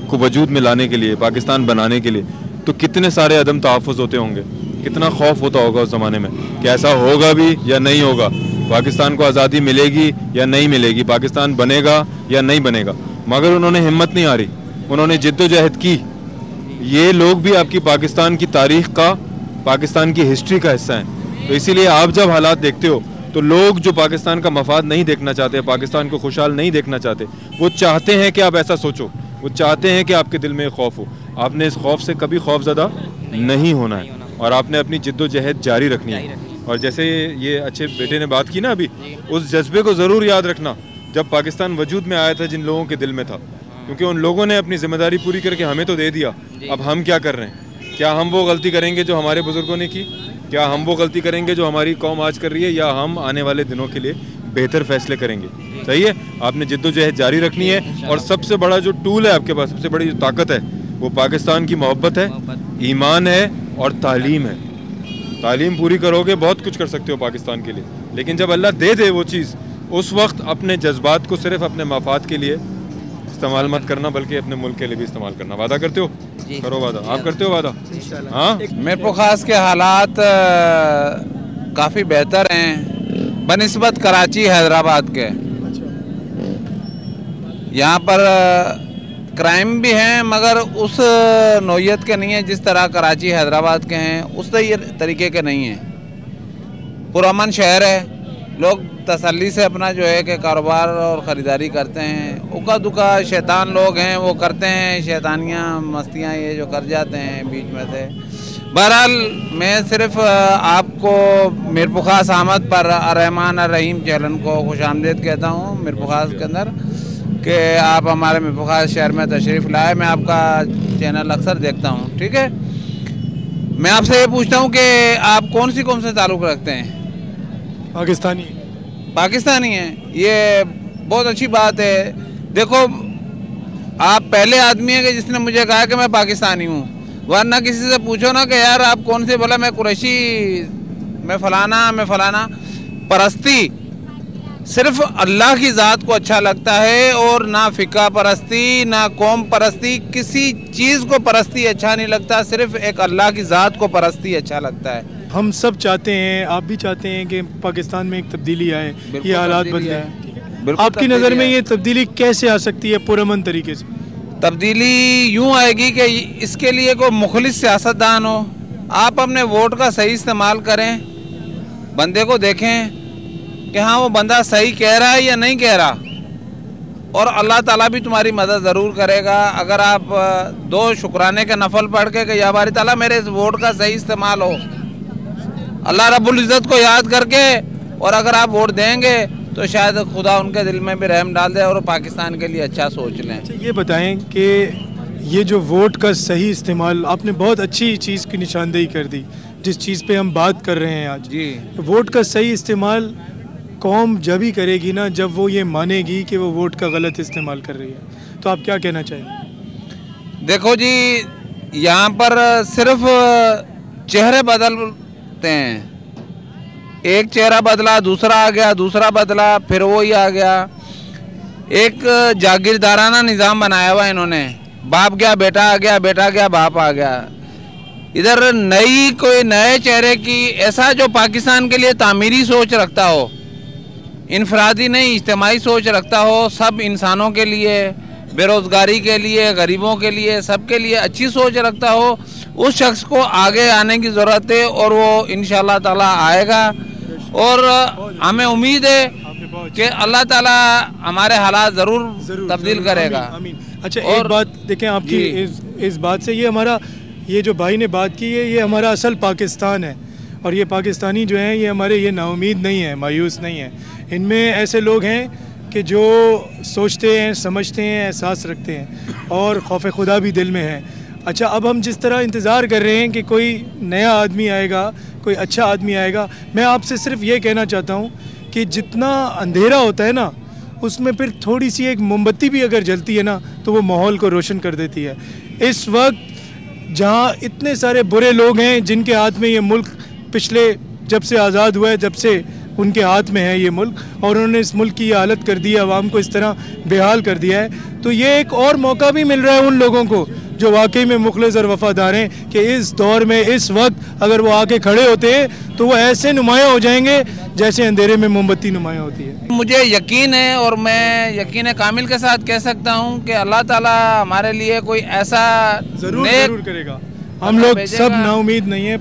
को वजूद में लाने के लिए, पाकिस्तान बनाने के लिए, तो कितने सारे अदम तहफ़्फ़ुज़ होते होंगे, कितना खौफ होता होगा उस ज़माने में कि ऐसा होगा भी या नहीं होगा, पाकिस्तान को आज़ादी मिलेगी या नहीं मिलेगी, पाकिस्तान बनेगा या नहीं बनेगा। मगर उन्होंने हिम्मत नहीं हारी, उन्होंने जिद्दोजहद की। ये लोग भी आपकी पाकिस्तान की तारीख़ का, पाकिस्तान की हिस्ट्री का हिस्सा हैं। तो इसीलिए आप जब हालात देखते हो तो लोग जो पाकिस्तान का मफाद नहीं देखना चाहते, पाकिस्तान को खुशहाल नहीं देखना चाहते, वो चाहते हैं कि आप ऐसा सोचो, वो चाहते हैं कि आपके दिल में खौफ हो। आपने इस खौफ से कभी खौफज़दा नहीं होना है और आपने अपनी जिद्दोजहद जारी रखनी है। और जैसे ये अच्छे बेटे ने बात की ना अभी, उस जज्बे को ज़रूर याद रखना जब पाकिस्तान वजूद में आया था, जिन लोगों के दिल में था, क्योंकि उन लोगों ने अपनी ज़िम्मेदारी पूरी करके हमें तो दे दिया। अब हम क्या कर रहे हैं? क्या हम वो गलती करेंगे जो हमारे बुज़ुर्गों ने की? क्या हम वो गलती करेंगे जो हमारी कौम आज कर रही है, या हम आने वाले दिनों के लिए बेहतर फैसले करेंगे? सही है, आपने जिद्दोजहद जारी रखनी है। और सबसे बड़ा जो टूल है आपके पास, सबसे बड़ी जो ताकत है, वो पाकिस्तान की मोहब्बत है, ईमान है और तालीम है। तालीम पूरी करोगे बहुत कुछ कर सकते हो पाकिस्तान के लिए, लेकिन जब अल्लाह दे दे वो चीज़, उस वक्त अपने जज्बात को सिर्फ अपने मफाद के लिए इस्तेमाल मत करना, बल्कि अपने मुल्क के लिए भी इस्तेमाल करना। वादा करते हो? करो वादा। आप करते हो वादा? हाँ। मीरपुर खास के हालात काफ़ी बेहतर हैं बनिस्बत कराची हैदराबाद के। यहाँ पर क्राइम भी हैं, मगर उस नौयत के नहीं है जिस तरह कराची हैदराबाद के हैं, उस तरीके के नहीं हैं। पुरअमन शहर है, लोग तसल्ली से अपना जो है कि कारोबार और ख़रीदारी करते हैं। उका दुका शैतान लोग हैं, वो करते हैं शैतानियाँ मस्तियाँ, ये जो कर जाते हैं बीच में से, बहरहाल मैं सिर्फ आपको मीरपुखास आमद पर रहमान रहीम चैनल को खुशामदीद कहता हूँ मीरपुखास के अंदर, कि आप हमारे मीरपुखास शहर में तशरीफ़ लाए। मैं आपका चैनल अक्सर देखता हूँ, ठीक है। मैं आपसे ये पूछता हूँ कि आप कौन से ताल्लुक़ रखते हैं? पाकिस्तानी हैं। ये बहुत अच्छी बात है। देखो, आप पहले आदमी हैं कि जिसने मुझे कहा कि मैं पाकिस्तानी हूँ, वरना किसी से पूछो ना कि यार आप कौन से, बोला मैं कुरैशी, मैं फलाना। परस्ती सिर्फ अल्लाह की ज़ात को अच्छा लगता है, और ना फ़िका परस्ती, ना कौम परस्ती, किसी चीज़ को परस्ती अच्छा नहीं लगता, सिर्फ एक अल्लाह की ज़ात को परस्ती अच्छा लगता है। हम सब चाहते हैं, आप भी चाहते हैं कि पाकिस्तान में एक तब्दीली आए, ये हालात बदले। आपकी नज़र में ये तब्दीली कैसे आ सकती है पुरअमन तरीके से? तब्दीली यूँ आएगी कि इसके लिए कोई मुखलिस सियासतदान हो। आप अपने वोट का सही इस्तेमाल करें, बंदे को देखें कि हाँ वो बंदा सही कह रहा है या नहीं कह रहा, और अल्लाह ताला भी तुम्हारी मदद ज़रूर करेगा। अगर आप 2 शुक्राने के नफल पढ़ के या बारी ताला मेरे इस वोट का सही इस्तेमाल हो, अल्लाह रब्बुल इज़्ज़त को याद करके, और अगर आप वोट देंगे तो शायद खुदा उनके दिल में भी रहम डाल दे और पाकिस्तान के लिए अच्छा सोच लें। अच्छा, ये बताएं कि ये जो वोट का सही इस्तेमाल, आपने बहुत अच्छी चीज़ की निशानदेही कर दी, जिस चीज़ पे हम बात कर रहे हैं आज जी। वोट का सही इस्तेमाल कौम जब ही करेगी ना, जब वो ये मानेगी कि वो वोट का गलत इस्तेमाल कर रही है। तो आप क्या कहना चाहेंगे? देखो जी, यहाँ पर सिर्फ चेहरे बदलते हैं। एक चेहरा बदला, दूसरा आ गया, दूसरा बदला, फिर वो ही आ गया। एक जागीरदाराना निज़ाम बनाया हुआ इन्होंने, बाप गया बेटा आ गया, बेटा गया बाप आ गया। इधर कोई नए चेहरे की, ऐसा जो पाकिस्तान के लिए तामीरी सोच रखता हो, इनफरादी नहीं इज्तिमाई सोच रखता हो, सब इंसानों के लिए, बेरोज़गारी के लिए, गरीबों के लिए, सबके लिए अच्छी सोच रखता हो, उस शख्स को आगे आने की ज़रूरत है, और वो इंशाअल्लाह ताला आएगा। और हमें उम्मीद है कि अल्लाह ताला हमारे हालात ज़रूर तब्दील करेगा। अच्छा, एक बात देखें आपकी इस बात से, ये जो भाई ने बात की है, ये हमारा असल पाकिस्तान है, और ये पाकिस्तानी जो हैं ये हमारे ये नाउमीद नहीं है, मायूस नहीं है। इनमें ऐसे लोग हैं कि जो सोचते हैं, समझते हैं, एहसास रखते हैं, और खौफ खुदा भी दिल में है। अच्छा, अब हम जिस तरह इंतज़ार कर रहे हैं कि कोई नया आदमी आएगा, कोई अच्छा आदमी आएगा, मैं आपसे सिर्फ ये कहना चाहता हूँ कि जितना अंधेरा होता है ना, उसमें फिर थोड़ी सी एक मोमबत्ती भी अगर जलती है ना, तो वो माहौल को रोशन कर देती है। इस वक्त जहाँ इतने सारे बुरे लोग हैं जिनके हाथ में ये मुल्क पिछले जब से आज़ाद हुआ है, जब से उनके हाथ में है ये मुल्क, और उन्होंने इस मुल्क की हालत कर दी है, आवाम को इस तरह बेहाल कर दिया है, तो ये एक और मौका भी मिल रहा है उन लोगों को जो वाकई में मुखलिस और वफादार हैं, कि इस दौर में, इस वक्त अगर वो आके खड़े होते हैं तो वो ऐसे नुमायाँ हो जाएंगे जैसे अंधेरे में मोमबत्ती नुमायाँ होती है। मुझे यकीन है, और मैं यकीन कामिल के साथ कह सकता हूँ कि अल्लाह ताला हमारे लिए कोई ऐसा ज़रूर करेगा। हम लोग सब नाउमीद नहीं है,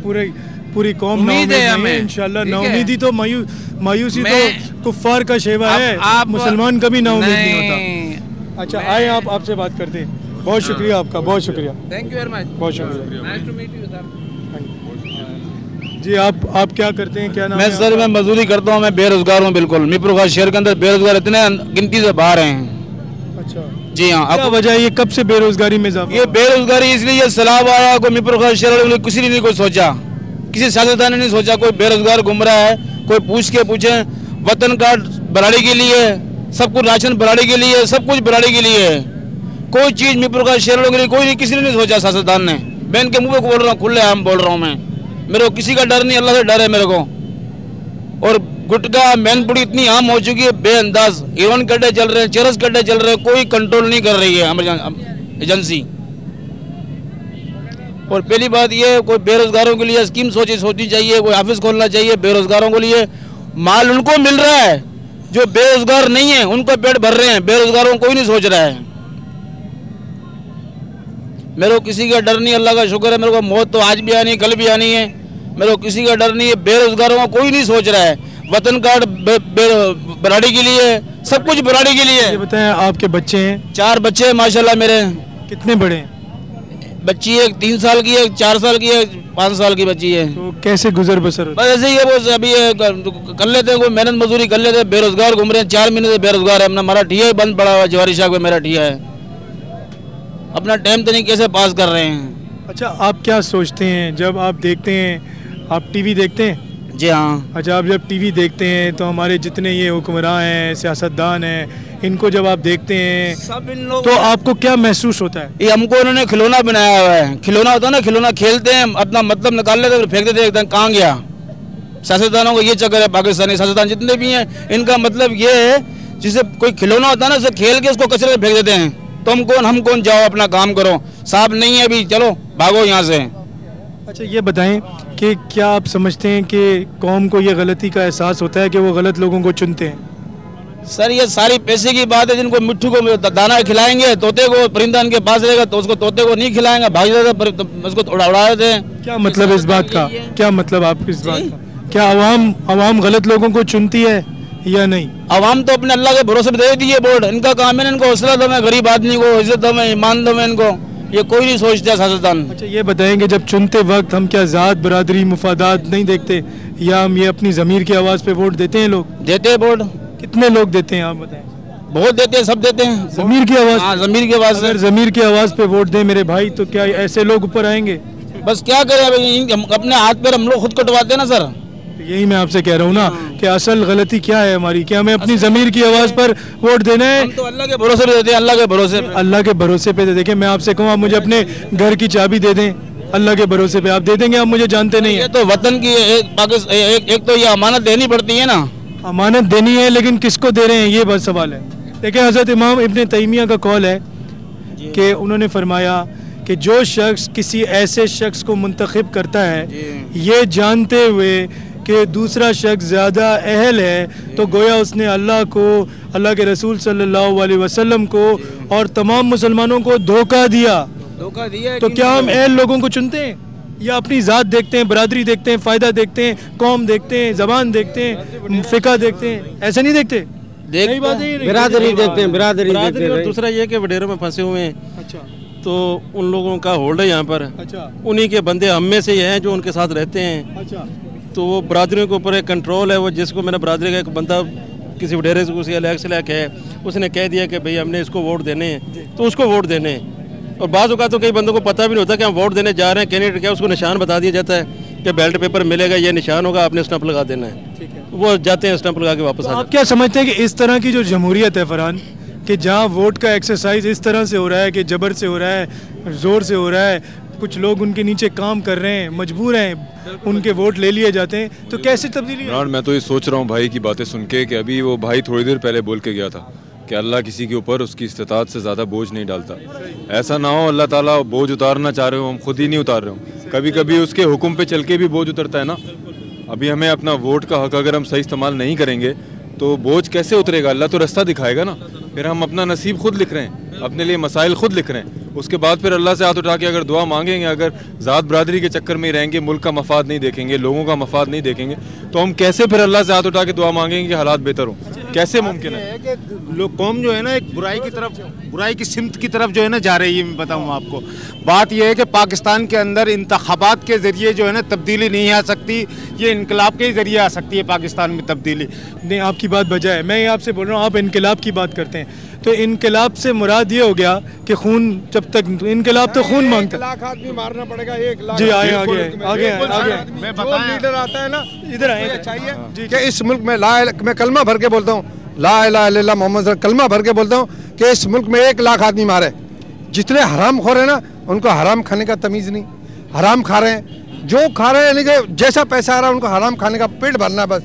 पूरी कौम नाउमीद नहीं है। इंशाल्लाह नाउमीदी तो मायूसी तो कुफ्फार का शेवा है, मुसलमान कभी नाउमीद नहीं होता। अच्छा, आए आप, आपसे बात करते हैं। बहुत शुक्रिया आपका, बहुत शुक्रिया, थैंक यू वेरी मच, बहुत शुक्रिया। Nice to meet you sir. जी, आप क्या करते हैं, क्या नाम है? मैं मजदूरी करता हूँ, मैं बेरोजगार हूँ बिल्कुल। मीरपुखास शहर के अंदर बेरोजगार इतने गिनती से बाहर हैं। अच्छा जी हाँ। क्या वजह है, ये कब से बेरोजगारी में इजाफा? ये बेरोजगारी इसलिए सैलाब आया, कोई मीरपुखास शहर किसी ने नहीं कोई सोचा, किसी सियासतदान ने नहीं सोचा। कोई बेरोजगार घूम रहा है, कोई पूछे वतन कार्ड बराड़ी के लिए, सब कुछ राशन बराड़ी के लिए, सब कुछ बराड़ी के लिए है। कोई चीज़ मीरपुखास शहर के लिए कोई नहीं, किसी ने नहीं सोचा सियासतदान ने। मैं इनके मुँह पे बोल रहा हूँ, खुले आम बोल रहा हूँ मैं। मेरे को किसी का डर नहीं, अल्लाह से डर है मेरे को। और गुटका मैनपुरी इतनी आम हो चुकी है बेअंदाज, हीरोइन कड्डे चल रहे हैं, चरस कड्डे चल रहे हैं, कोई कंट्रोल नहीं कर रही है हमारी एजेंसी। और पहली बात ये, कोई बेरोजगारों के लिए स्कीम सोचनी चाहिए, कोई ऑफिस खोलना चाहिए बेरोजगारों के लिए। माल उनको मिल रहा है जो बेरोजगार नहीं है, उनको पेट भर रहे हैं, बेरोजगारों को कोई नहीं सोच रहा है। मेरे को किसी का डर नहीं, अल्लाह का शुक्र है। मेरे को मौत तो आज भी आनी है, कल भी आनी है, मेरे को किसी का डर नहीं है। बेरोजगारों का कोई नहीं सोच रहा है। वतन कार्ड बराड़ी के लिए, सब कुछ बराड़ी के लिए। ये बताएं, आपके बच्चे हैं? 4 बच्चे हैं माशाल्लाह मेरे। कितने बड़े हैं? बच्ची है, 3 साल की है, 4 साल की है, 5 साल की बच्ची है। तो कैसे गुजर बसर? बस ऐसे ही है, वो अभी कर लेते हैं, कोई मेहनत मजदूरी कर लेते हैं, बेरोजगार घूम रहे हैं, 4 महीने से बेरोजगार है। अपना हमारा ठिया ही बंद पड़ा हुआ है, जवारी शाह पे मेरा ठिया है, अपना टाइम तो नहीं कैसे पास कर रहे हैं। अच्छा, आप क्या सोचते हैं जब आप देखते हैं, आप टीवी देखते हैं? जी हाँ। अच्छा, आप जब टीवी देखते हैं तो हमारे जितने ये हुक्मरान हैं, सियासतदान हैं, इनको जब आप देखते हैं सब इन लोग तो आपको क्या महसूस होता है? ये हमको उन्होंने खिलौना बनाया हुआ है। खिलौना होता है ना, खिलौना खेलते हैं, अपना मतलब निकाल लेते हैं, फेंक देते हैं, एकदम कहाँ गया। सियासतदानों को ये चक्कर है, पाकिस्तानी सियासतदान जितने भी हैं, इनका मतलब ये है, जिसे कोई खिलौना होता है ना, उसे खेल के उसको कचरे में फेंक देते हैं। तुम कौन, हम कौन, जाओ अपना काम करो, साहब नहीं है अभी, चलो भागो यहाँ से। अच्छा, ये बताएं कि क्या आप समझते हैं कि कौम को ये गलती का एहसास होता है कि वो गलत लोगों को चुनते हैं? सर ये सारी पैसे की बात है। जिनको मिट्टू को दाना खिलाएंगे, तोते को, परिंदा इनके पास रहेगा तो उसको तोते को नहीं खिलाएंगे, भाग जाता, उसको थोड़ा उड़ा देते हैं। क्या मतलब इस बात का? क्या मतलब आप इस बात का? क्या अवाम गलत लोगों को चुनती है या नहीं? अवाम तो अपने अल्लाह के भरोसे पे दे दिए वोट। इनका काम है, इनको हौसला दो, मैं गरीब आदमी को इज्जत दो, मैं ईमान दो, मैं इनको, ये कोई नहीं सोचता सियासतदान। अच्छा, ये बताएंगे जब चुनते वक्त हम क्या जात बरादरी मुफादात नहीं देखते, या हम ये अपनी ज़मीर की आवाज़ पे वोट देते हैं? लोग देते हैं वोट। कितने लोग देते हैं आप बताएं? बहुत देते हैं, सब देते हैं। ज़मीर की आवाज़? हाँ, ज़मीर की आवाज़। अगर ज़मीर की आवाज़ पे वोट दें मेरे भाई, तो क्या ऐसे लोग ऊपर आएंगे? बस क्या करें, हम अपने हाथ पैर हम लोग खुद कटवाते हैं ना सर। यही मैं आपसे कह रहा हूँ ना कि असल गलती क्या है हमारी, क्या हमें अपनी ज़मीर की आवाज़ पर वोट देना है? हम तो अल्लाह के भरोसे पे देते हैं, अल्लाह के भरोसे पे। अल्लाह के भरोसे पे देखें, मैं आपसे कहूँ आप मुझे अपने घर की चाबी दे दें, अल्लाह के भरोसे पे आप दे देंगे? आप मुझे जानते नहीं है। ये तो वतन की एक तो ये अमानत देनी पड़ती है ना। अमानत देनी है, लेकिन किसको दे रहे हैं, ये बस सवाल है। देखिए, हज़रत इमाम इब्न तैमिया का कौल है कि उन्होंने फरमाया कि जो शख्स किसी ऐसे शख्स को मुंतखब करता है ये जानते हुए कि दूसरा शख्स ज़्यादा अहल है, तो गोया उसने अल्लाह को, अल्लाह के रसूल सल्लल्लाहु अलैहि वसल्लम को और तमाम मुसलमानों को धोखा दिया। तो क्या हम अहल लोगों को चुनते हैं, या अपनी ज़ात देखते हैं, बरादरी देखते हैं, फ़ायदा देखते हैं, कौम देखते हैं, ज़बान देखते हैं, फ़िक़ा देखते हैं? ऐसा नहीं देखते। सही बात है, बिरादरी देखते हैं, बिरादरी देखते हैं। दूसरा ये कि वडेरों में फंसे हुए हैं। अच्छा, तो उन लोगों का होल्ड है यहाँ पर। अच्छा, उन्हीं के बंदे हम में से ही हैं जो उनके साथ रहते हैं। अच्छा, तो वो बरादरियों के ऊपर एक कंट्रोल है। वो जिसको मैंने बरादरी का एक बंदा किसी वडेरे से उसी अलग से लेके है, उसने कह दिया कि भाई हमने इसको वोट देने हैं, तो उसको वोट देने हैं। और बाज़ औक़ात तो कई बंदों को पता भी नहीं होता कि हम वोट देने जा रहे हैं, कैंडिडेट क्या, उसको निशान बता दिया जाता है कि बैलेट पेपर मिलेगा, ये निशान होगा, आपने स्टंप लगा देना है। ठीक है, वो जाते हैं, स्टंप लगा के वापस आ जाते हैं। आप क्या समझते हैं कि इस तरह की जो जमहूरियत है फरहान, कि जहाँ वोट का एक्सरसाइज इस तरह से हो रहा है कि जबर से हो रहा है, ज़ोर से हो रहा है, कुछ लोग उनके नीचे काम कर रहे हैं, मजबूर हैं, उनके वोट ले लिए जाते हैं, तो कैसे तब्दीली? मैं तो ये सोच रहा हूँ भाई की बातें सुन के कि अभी वो भाई थोड़ी देर पहले बोल के गया था कि अल्लाह किसी के ऊपर उसकी इस्तिताअत से ज़्यादा बोझ नहीं डालता। ऐसा ना हो अल्लाह ताला बोझ उतारना चाह रहे हो, हम खुद ही नहीं उतार रहे हो। कभी कभी उसके हुक्म पे चल के भी बोझ उतरता है ना। अभी हमें अपना वोट का हक अगर हम सही इस्तेमाल नहीं करेंगे तो बोझ कैसे उतरेगा? अल्लाह तो रास्ता दिखाएगा ना। फिर हम अपना नसीब खुद लिख रहे हैं, अपने लिए मसाइल खुद लिख रहे हैं। उसके बाद फिर अल्लाह से हाथ उठा के अगर दुआ मांगेंगे, अगर ज़ात बरादरी के चक्कर में ही रहेंगे, मुल्क का मफाद नहीं देखेंगे, लोगों का मफाद नहीं देखेंगे, तो हम कैसे फिर अल्लाह से हाथ उठा के दुआ मांगेंगे कि हालात बेहतर हो? कैसे मुमकिन है? लोग कौम जो है ना एक बुराई की तरफ, बुराई की सिमत की तरफ जो है ना जा रही है। मैं बताऊँ आपको, बात यह है कि पाकिस्तान के अंदर इंतखाबात के ज़रिए जो है ना तब्दीली नहीं आ सकती, ये इनकलाब के ज़रिए आ सकती है पाकिस्तान में तब्दीली। नहीं, आपकी बात बजाय मैं आपसे बोल रहा हूँ, आप इनकलाब की बात करते हैं, तो इनकलाब से मुराद ये हो गया कि खून, जब तक इनकलाब तो खून मांगता है। 1 लाख आदमी मारना पड़ेगा, 1 लाख। जी आगे आगे आगे आगे मैं बताया, लीडर आता है ना इधर आए चाहिए जी, कि इस मुल्क में मैं कलमा भर के बोलता हूँ, ला इलाहा इल्लल्लाह मोहम्मद, कलमा भर के बोलता हूँ कि इस मुल्क में 1 लाख आदमी मारे। जितने हराम खोर है ना, उनको हराम खाने का तमीज़ नहीं, हराम खा रहे हैं, जो खा रहे हैं, यानी कि जैसा पैसा आ रहा है उनको हराम खाने का पेट भरना बस।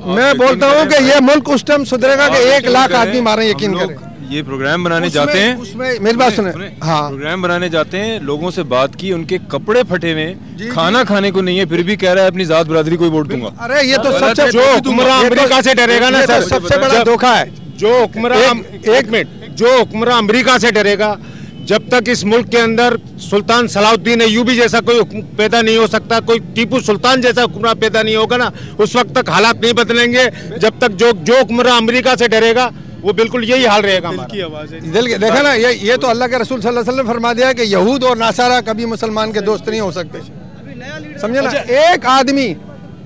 मैं बोलता हूँ कि ये मुल्क उस टाइम सुधरेगा कि 1 लाख आदमी मारे, यकीन करें। ये प्रोग्राम बनाने जाते हैं, उसमें मेरी बात सुने, हाँ, प्रोग्राम बनाने जाते हैं, लोगों से बात की, उनके कपड़े फटे हुए, खाना खाने को नहीं है, फिर भी कह रहा है अपनी जात बरादरी कोई वोट दूंगा। अरे ये तो सबसे, जो हुक्मरान अमेरिका से डरेगा ना सर, सबसे बड़ा धोखा है। जो हुक्मरान, एक मिनट, जो हुक्मरान अमेरिका से डरेगा, जब तक इस मुल्क के अंदर सुल्तान सलाउद्दीन अय्यूबी जैसा कोई पैदा नहीं हो सकता, कोई टीपू सुल्तान जैसा हुक्मरान पैदा नहीं होगा ना, उस वक्त तक हालात नहीं बदलेंगे। जब तक जो हुक्मरान अमेरिका से डरेगा वो बिल्कुल यही हाल रहेगा दिल की आवाज़ है। दिल के देखा ना, ये तो अल्लाह के रसूल सल्लल्लाहु अलैहि वसल्लम ने फरमा दिया कि यहूद और नासारा कभी मुसलमान के दोस्त नहीं हो सकते। समझे ना, एक आदमी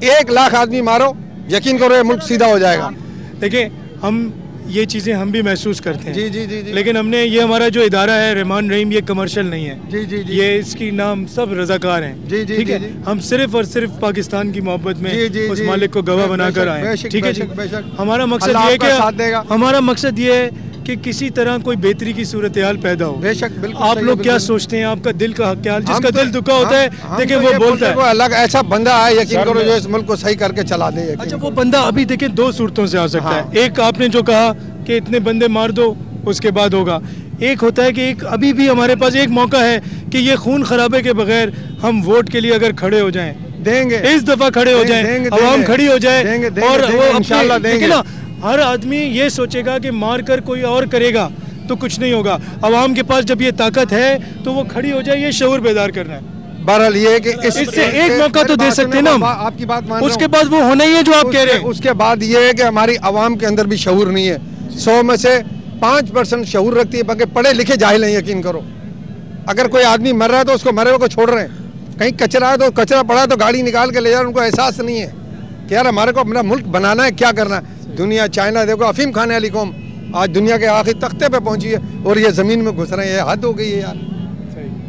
1 लाख आदमी मारो, यकीन करो ये मुल्क सीधा हो जाएगा। देखिए हम ये चीज़ें हम भी महसूस करते हैं। जी जी जी जी। लेकिन हमने ये हमारा जो इदारा है रहमान रहीम, ये कमर्शियल नहीं है। जी जी जी। ये इसकी नाम सब रजाकार हैं। जी जी ठीक जी है, जी। हम सिर्फ और सिर्फ पाकिस्तान की मोहब्बत में जी जी उस जी। मालिक को गवाह बनाकर आए। बेशक, ठीक है जी, बेशक, बेशक। हमारा मकसद अल्लाह ये आपका साथ देगा। हमारा मकसद ये है कि किसी तरह कोई बेहतरी की सूरत हाल पैदा हो। बेशक, बिल्कुल आप सही लोग है, क्या बिल्कुल। सोचते हैं, आपका दिल का क्या हाल, जिसका हम तो- दिल दुखा होता है देखिए तो वो ये बोलता है। कोई अलग ऐसा बंदा है, यकीन करो, जो इस मुल्क को सही करके चला दे। अच्छा, वो बंदा अभी देखिए 2 सूरतों से आ सकता है। एक आपने जो कहा कि इतने बंदे मार दो उसके बाद होगा। एक होता है कि एक अभी भी हमारे पास एक मौका है कि ये खून खराबे के बगैर हम वोट के लिए अगर खड़े हो जाएं, देंगे इस दफा खड़े हो जाएं, अवाम खड़ी हो जाए और वो इंशाल्लाह देंगे ना, हर आदमी ये सोचेगा कि मार कर कोई और करेगा तो कुछ नहीं होगा। अवाम के पास जब ये ताकत है तो वो खड़ी हो जाए, ये शऊर बेदार करना है। बहरहाल ये है कि इससे एक मौका तो दे सकते हैं ना हम। आपकी बात मान रहा हूं। उसके बाद वो होना ही है जो आप कह रहे हैं। उसके बाद ये है कि हमारी आवाम के अंदर भी शऊर नहीं है। 100 में से 5% शऊर रखती है, बाकी पढ़े लिखे जाहिल हैं। यकीन करो, अगर कोई आदमी मर रहा है तो उसको मरे हुए को छोड़ रहे हैं, कहीं कचरा है तो कचरा पड़ा है तो गाड़ी निकाल के ले जा रहे हैं। उनको एहसास नहीं है कि यार हमारे को अपना मुल्क बनाना है, क्या करना है। दुनिया, चाइना देखो, अफीम खाने वाली कौम आज दुनिया के आखिरी तख्ते पे पहुंची है और ये ज़मीन में घुस रहे हैं। ये हद हो गई है यार।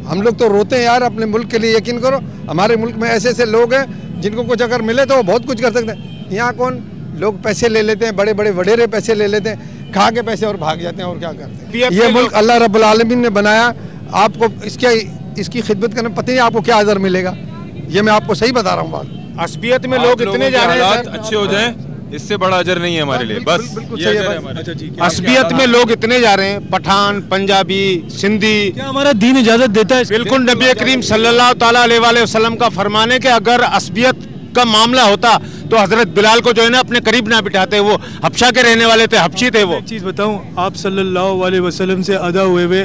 हम लोग तो रोते हैं यार अपने मुल्क के लिए। यकीन करो, हमारे मुल्क में ऐसे ऐसे लोग हैं जिनको कुछ अगर मिले तो वो बहुत कुछ कर सकते हैं। यहाँ कौन लोग पैसे ले लेते हैं, बड़े बड़े वडेरे पैसे ले लेते हैं, खा के पैसे और भाग जाते हैं और क्या करते हैं। ये मुल्क अल्लाह रब्बुल आलमीन ने बनाया, आपको इसकी खिदमत करने पता नहीं आपको क्या अजर मिलेगा। ये मैं आपको सही बता रहा हूँ बात। असबियत में लोग इतने जा रहे हैं, अच्छे हो जाएं, इससे बड़ा अजर नहीं है हमारे लिए। बस ये अजर है हमारे। अच्छा जी, असबियत में लोग इतने जा रहे हैं, पठान, पंजाबी, सिंधी। क्या हमारा दीन इजाजत देता है? बिल्कुल, नबी करीम सल्लल्लाहु ताला अलैहि वसल्लम का फरमाने के अगर असबियत का मामला होता तो हजरत बिलाल को जो है ना अपने करीब ना बिठाते। वो हबशा के रहने वाले थे, हबशी थे वो। एक चीज़ बताऊं, आप सल्लल्लाहु अलैहि वसल्लम से अदा हुए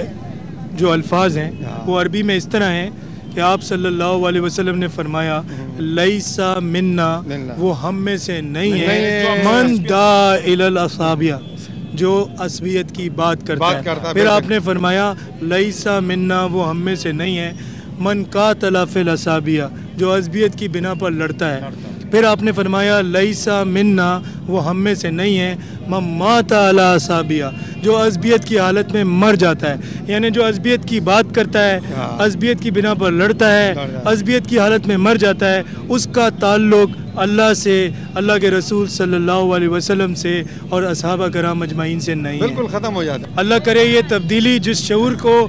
जो अल्फाज हैं वो अरबी में इस तरह हैं कि आप सल्लल्लाहु अलैहि वसल्लम ने फरमाया, लैसा मिन्ना, वो हम में से नहीं है, मन दा इलल असाबिया, जो असबियत की बात करता है। फिर आपने फरमाया, लैसा मिन्ना, वो हम में से नहीं है, मन का तलाफिल असाबिया, जो असबियत की बिना पर लड़ता है। फिर आपने फरमाया, लैसा मिन्ना, वो हम में से नहीं है, माता अला असाबिया, जो असबियत की हालत में मर जाता है। यानी जो असबियत की बात करता है, असबियत की बिना पर लड़ता है, असबियत की हालत में मर जाता है, उसका ताल्लुक अल्लाह से, अल्लाह के रसूल सल्लल्लाहु अलैहि वसल्लम से और असहाबा कराम अजमाइन से नहीं है। बिल्कुल ख़त्म हो जाता है। अल्लाह करे ये तब्दीली, जिस शऊर को,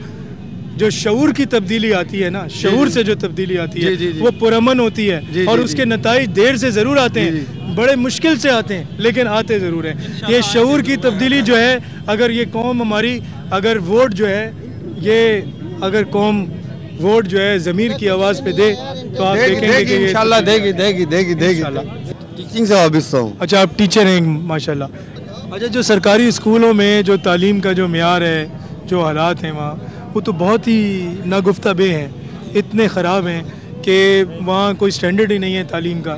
जो शऊर की तब्दीली आती है ना, शऊर से जो तब्दीली आती है वो पुरअमन होती है और उसके नताइज देर से ज़रूर आते हैं, बड़े मुश्किल से आते हैं, लेकिन आते ज़रूर हैं। ये शऊर की तब्दीली जो है, अगर ये कौम हमारी, अगर वोट जो है, ये अगर कौम वोट जो है ज़मीर की आवाज़ पे दे तो आप देखेंगे कि इंशाल्लाह देगी देगी देगी देगी। टीचिंग से वाबिस्ता हूँ। अच्छा, आप टीचर हैं माशाल्लाह। अच्छा, जो सरकारी स्कूलों में जो तालीम का जो मेयार है, जो हालात हैं वहाँ, वो तो बहुत ही नागुफ्ता बे हैं, इतने ख़राब हैं कि वहाँ कोई स्टैंडर्ड ही नहीं है तालीम का।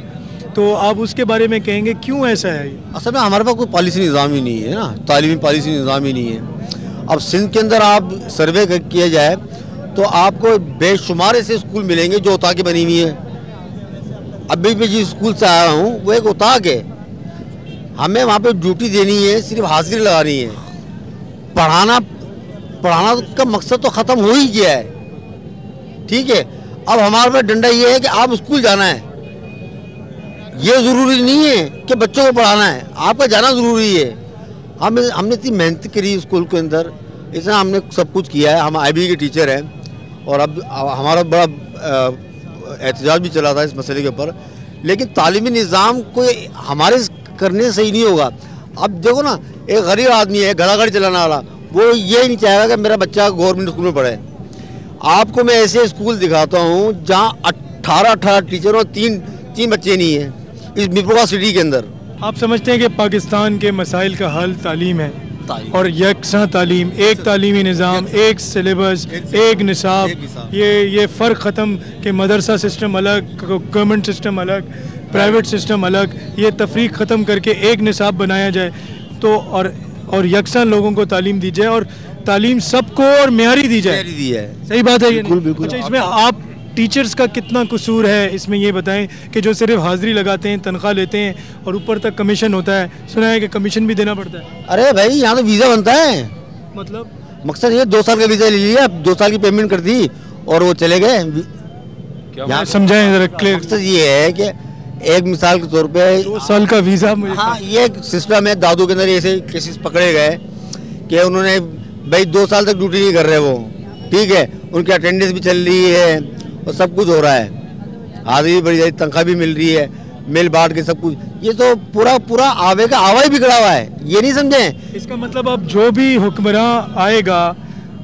तो आप उसके बारे में कहेंगे क्यों ऐसा है? असल में हमारे पास कोई पॉलिसी निज़ाम ही नहीं है ना, तालीमी पॉलिसी निज़ाम ही नहीं है। अब सिंध के अंदर आप सर्वे किया जाए तो आपको बेशुमार ऐसे स्कूल मिलेंगे जो उताके बनी हुई है। अभी भी जिस स्कूल से आया हूँ वो एक उताक है, हमें वहाँ पे ड्यूटी देनी है, सिर्फ हाजिरी लगानी है। पढ़ाना का मकसद तो ख़त्म हो ही गया है, ठीक है। अब हमारे पास डंडा ये है कि आप स्कूल जाना है, ये ज़रूरी नहीं है कि बच्चों को पढ़ाना है, आपका जाना ज़रूरी है। हमने इतनी मेहनत करी स्कूल के अंदर, इतना हमने सब कुछ किया है। हम IB के टीचर हैं और अब हमारा बड़ा एहतजाज भी चला था इस मसले के ऊपर, लेकिन तालीमी निज़ाम को हमारे करने सही नहीं होगा। अब देखो ना, एक गरीब आदमी है, घड़ा गाड़ी चलाने वाला, वो ये नहीं चाहेगा कि मेरा बच्चा गवर्नमेंट स्कूल में पढ़े। आपको मैं ऐसे स्कूल दिखाता हूँ जहाँ 18 टीचर और तीन बच्चे नहीं हैं इस मिरपुरा सिटी के अंदर। आप समझते हैं कि पाकिस्तान के मसाइल का हल तालीम है और यकसा तालीम, एक तालीमी निज़ाम, एक सिलेबस, एक निसाब, ये फ़र्क ख़त्म कि मदरसा सिस्टम अलग, गवर्नमेंट सिस्टम अलग, प्राइवेट सिस्टम अलग, ये तफरीक ख़त्म करके एक निसाब बनाया जाए तो और यकसा लोगों को तालीम दी जाए और तालीम सबको और मेयारी दी जाए। सही बात है ये? बिल्कुल बिल्कुल। अच्छा, इसमें आप टीचर्स का कितना कसूर है इसमें, ये बताएं कि जो सिर्फ हाजिरी लगाते हैं, तनख्वाह लेते हैं और ऊपर तक कमीशन होता है, सुना है कि कमीशन भी देना पड़ता है। अरे भाई यहाँ तो वीज़ा बनता है, मतलब मकसद ये 2 साल का वीज़ा ले लिया, 2 साल की पेमेंट कर दी और वो चले गए। यहाँ समझाएं जरा क्लियर। मकसद ये है कि एक मिसाल के तौर पे 2 साल का वीज़ा मुझे, हाँ ये सिस्टम है। दादू के अंदर ऐसे केसेस पकड़े गए कि उन्होंने भाई 2 साल तक ड्यूटी नहीं कर रहे वो, ठीक है, उनकी अटेंडेंस भी चल रही है और सब कुछ हो रहा है, हाजिरी भी बढ़ी जाती, तनख्वाह भी मिल रही है, मिल बांट के सब कुछ। ये तो पूरा आवे का आवा ही बिगड़ा हुआ है, ये नहीं समझे? इसका मतलब अब जो भी हुक्मरान आएगा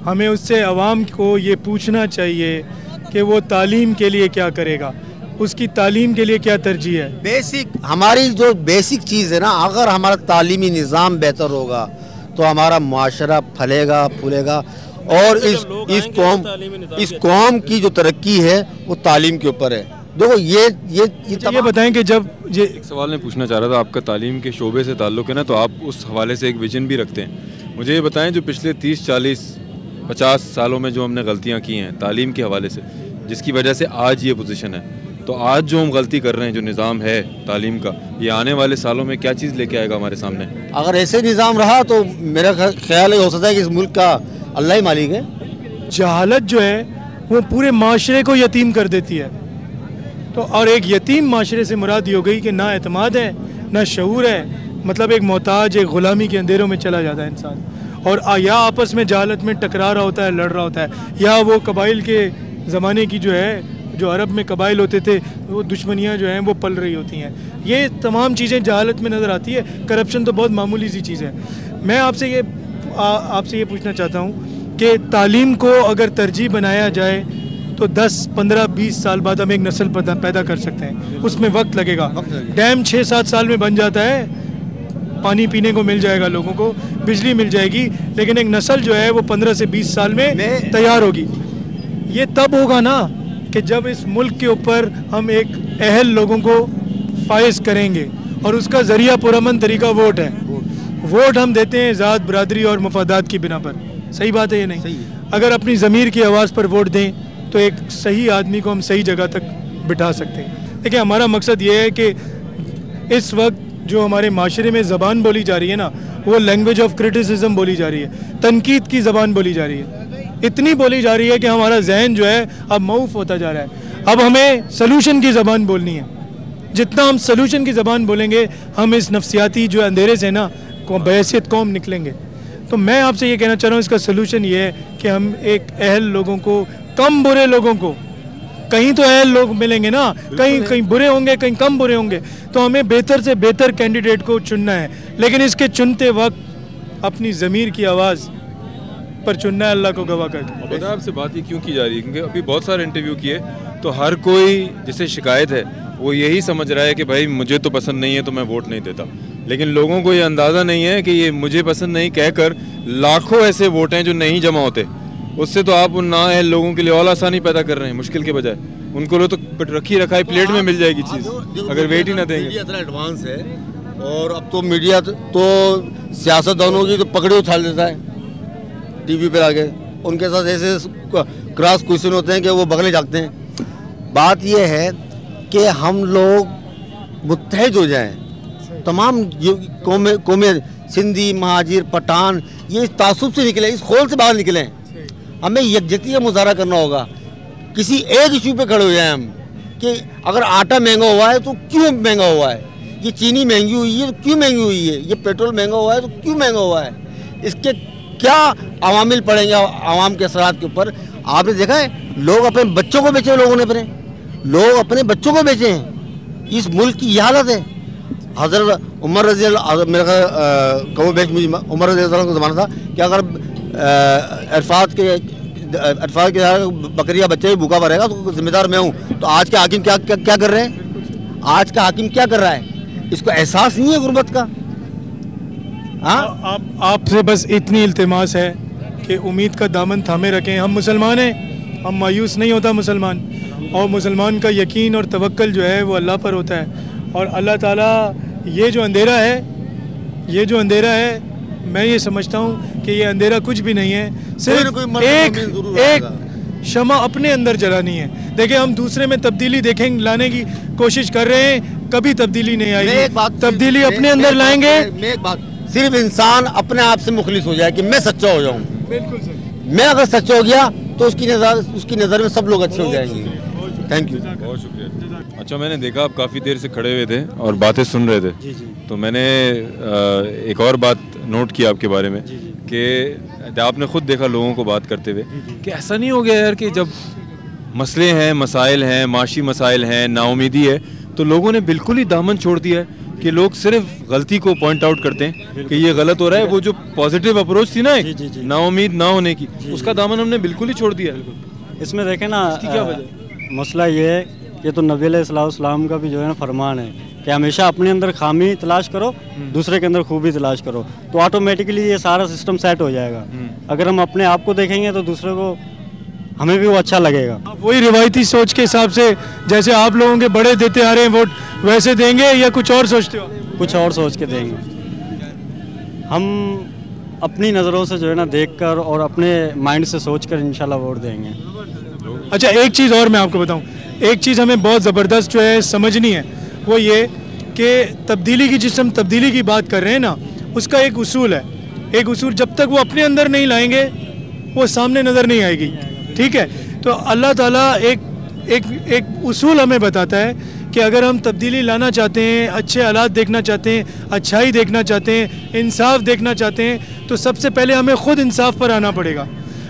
हमें उससे अवाम को ये पूछना चाहिए कि वो तालीम के लिए क्या करेगा, उसकी तालीम के लिए क्या तरजीह है। बेसिक हमारी जो बेसिक चीज़ है ना, अगर हमारा तालीमी निज़ाम बेहतर होगा तो हमारा माशरा फलेगा फूलेगा और इस कौम की जो तरक्की है वो तालीम के ऊपर है। देखो ये बताएं कि जब ये एक सवाल मैं पूछना चाह रहा था, आपका तालीम के शोबे से ताल्लुक़ है ना, तो आप उस हवाले से एक विजन भी रखते हैं। मुझे ये बताएं जो पिछले 30, 40, 50 सालों में जो हमने गलतियाँ की हैं तालीम के हवाले से, जिसकी वजह से आज ये पोजीशन है, तो आज जो हम गलती कर रहे हैं, जो निज़ाम है तालीम का, ये आने वाले सालों में क्या चीज़ लेके आएगा हमारे सामने? अगर ऐसे निज़ाम रहा तो मेरा ख्याल हो सकता है कि इस मुल्क का अल्लाह ही मालिक है। जहालत जो है वो पूरे माशरे को यतीम कर देती है। तो और एक यतीम माशरे से मुराद ये हो गई कि ना एतमाद है, ना शऊर है, मतलब एक मोहताज, एक ग़ुलामी के अंधेरों में चला जाता है इंसान, और या आपस में जहालत में टकरा रहा होता है, लड़ रहा होता है, या वो कबाइल के ज़माने की जो है, जो अरब में कबाइल होते थे, वो दुश्मनियाँ जो हैं वो पल रही होती हैं। ये तमाम चीज़ें जहालत में नज़र आती है। करप्शन तो बहुत मामूली सी चीज़ है। मैं आपसे ये पूछना चाहता हूँ कि तालीम को अगर तरजीह बनाया जाए तो 10, 15, 20 साल बाद हम एक नस्ल पैदा कर सकते हैं। उसमें वक्त लगेगा। डैम 6-7 साल में बन जाता है, पानी पीने को मिल जाएगा लोगों को, बिजली मिल जाएगी, लेकिन एक नस्ल जो है वो 15 से 20 साल में तैयार होगी। ये तब होगा ना कि जब इस मुल्क के ऊपर हम एक अहल लोगों को फाइज करेंगे, और उसका ज़रिया पुरअमन तरीका वोट है। वोट हम देते हैं ज़ात, बरादरी और मफादात की बिना पर। सही बात है ये नहीं? अगर अपनी ज़मीर की आवाज़ पर वोट दें तो एक सही आदमी को हम सही जगह तक बिठा सकते हैं। देखिए, हमारा मकसद ये है कि इस वक्त जो हमारे माशरे में ज़बान बोली जा रही है ना, वो लैंग्वेज ऑफ क्रिटिसिज्म बोली जा रही है, तनकीद की ज़बान बोली जा रही है। इतनी बोली जा रही है कि हमारा जहन जो है अब मऊफ होता जा रहा है। अब हमें सलूशन की ज़बान बोलनी है। जितना हम सलूशन की ज़बान बोलेंगे, हम इस नफ्सियाती जो अंधेरे से ना बहैसियत कौम निकलेंगे। तो मैं आपसे ये कहना चाह रहा हूँ, इसका सलूशन ये है कि हम एक अहल लोगों को, कम बुरे लोगों को, कहीं तो अहल लोग मिलेंगे ना, कहीं बुरे होंगे, कहीं कम बुरे होंगे, तो हमें बेहतर से बेहतर कैंडिडेट को चुनना है। लेकिन इसके चुनते वक्त अपनी ज़मीर की आवाज़ पर चुनना है, अल्लाह को गवाह करके। पता है आपसे बात ये क्यों की जा रही है? क्योंकि अभी बहुत सारे इंटरव्यू किए तो हर कोई जिसे शिकायत है वो यही समझ रहा है कि भाई मुझे तो पसंद नहीं है तो मैं वोट नहीं देता। लेकिन लोगों को ये अंदाज़ा नहीं है कि ये मुझे पसंद नहीं कहकर लाखों ऐसे वोट हैं जो नहीं जमा होते। उससे तो आप उन नाअहल लोगों के लिए और आसानी पैदा कर रहे हैं, मुश्किल के बजाय। उनको लो तो रखी रखाई प्लेट में मिल जाएगी चीज़, अगर वेट ही ना देंगे। मीडिया इतना एडवांस है, और अब तो मीडिया तो सियासतदानों की तो पकड़े उछाल देता है टीवी पर आके। उनके साथ ऐसे क्रॉस क्वेश्चन होते हैं कि वो बगले जागते हैं। बात यह है कि हम लोग मुत्तहिद हो जाएं, तमाम कौमें, सिंधी, महाजिर, पठान, ये इस तासुब से निकले, इस खोल से बाहर निकलें। हमें यकजहती का मुजाहरा करना होगा, किसी एक इशू पे खड़े हो जाएं हम कि अगर आटा महंगा हुआ है तो क्यों महंगा हुआ है, ये चीनी महंगी हुई है तो क्यों महंगी हुई है, ये पेट्रोल महंगा हुआ है तो क्यों महंगा हुआ है, इसके क्या अवामिल पड़ेंगे आवाम के असरात के ऊपर। आपने देखा है लोग अपने बच्चों को बेचे, लोग अपने बच्चों को बेचे हैं। इस मुल्क की यह हालत है। हज़रत उमर रज़ी अल्लाह, मेरा कहो बेच मुझे उमर रज़ी अल्लाह का ज़माना था कि अगर अरफात के बकरिया बच्चे भूखा मरेगा तो जिम्मेदार मैं हूँ। तो आज के हाकिम क्या कर रहे हैं? आज का हाकिम क्या कर रहा है? इसको एहसास नहीं है गुर्बत का। आपसे बस इतनी इल्तिमास है कि उम्मीद का दामन थामे रखें। हम मुसलमान हैं, हम मायूस नहीं होता मुसलमान, और मुसलमान का यकीन और तवक्कल जो है वो अल्लाह पर होता है। और अल्लाह ताला ये जो अंधेरा है मैं ये समझता हूँ कि ये अंधेरा कुछ भी नहीं है, सिर्फ एक शमा अपने अंदर जलानी है। देखिए हम दूसरे में तब्दीली देखेंगे, लाने की कोशिश कर रहे हैं, कभी तब्दीली नहीं आएगी। तब्दीली अपने अंदर लाएंगे। सिर्फ इंसान अपने आप से मुखलिस हो जाए कि मैं सच्चा हो जाऊं। बिल्कुल सही। मैं अगर सच्चा हो गया तो उसकी नज़र में सब लोग अच्छे हो जाएंगे। थैंक यू, बहुत शुक्रिया। अच्छा, मैंने देखा आप काफ़ी देर से खड़े हुए थे और बातें सुन रहे थे। जी जी। तो मैंने एक और बात नोट की आपके बारे में कि आपने खुद देखा लोगों को बात करते हुए कि ऐसा नहीं हो गया यार कि जब मसले हैं, मसाइल हैं, माशी मसाइल हैं, नाउमीदी है, तो लोगों ने बिल्कुल ही दामन छोड़ दिया है कि लोग सिर्फ गलती को पॉइंट आउट करते हैं कि ये गलत हो रहा है। वो जो पॉजिटिव अप्रोच थी ना, नाउमीद ना होने की, उसका दामन हमने बिल्कुल ही छोड़ दिया। इसमें देखें ना, क्या वजह? मसला ये है कि तो नबी अलैहिस्सलाम का भी जो है ना फरमान है कि हमेशा अपने अंदर खामी तलाश करो, दूसरे के अंदर खूबी तलाश करो, तो ऑटोमेटिकली ये सारा सिस्टम सेट हो जाएगा। अगर हम अपने आप को देखेंगे तो दूसरे को, हमें भी वो अच्छा लगेगा। वही रिवायती सोच के हिसाब से जैसे आप लोगों के बड़े देते आ रहे हैं वोट, वैसे देंगे या कुछ और सोचते हो? कुछ और सोच के देंगे। हम अपनी नज़रों से जो है ना देखकर और अपने माइंड से सोचकर इंशाल्लाह वोट देंगे। अच्छा, एक चीज़ और मैं आपको बताऊं, एक चीज़ हमें बहुत ज़बरदस्त जो है समझनी है, वो ये कि तब्दीली की, जिस हम तब्दीली की बात कर रहे हैं ना, उसका एक उसूल है। एक उसूल जब तक वो अपने अंदर नहीं लाएंगे वो सामने नज़र नहीं आएगी। ठीक है, तो अल्लाह ताला एक उसूल हमें बताता है कि अगर हम तब्दीली लाना चाहते हैं, अच्छे हालात देखना चाहते हैं, अच्छाई देखना चाहते हैं, इंसाफ देखना चाहते हैं, तो सबसे पहले हमें ख़ुद इंसाफ पर आना पड़ेगा।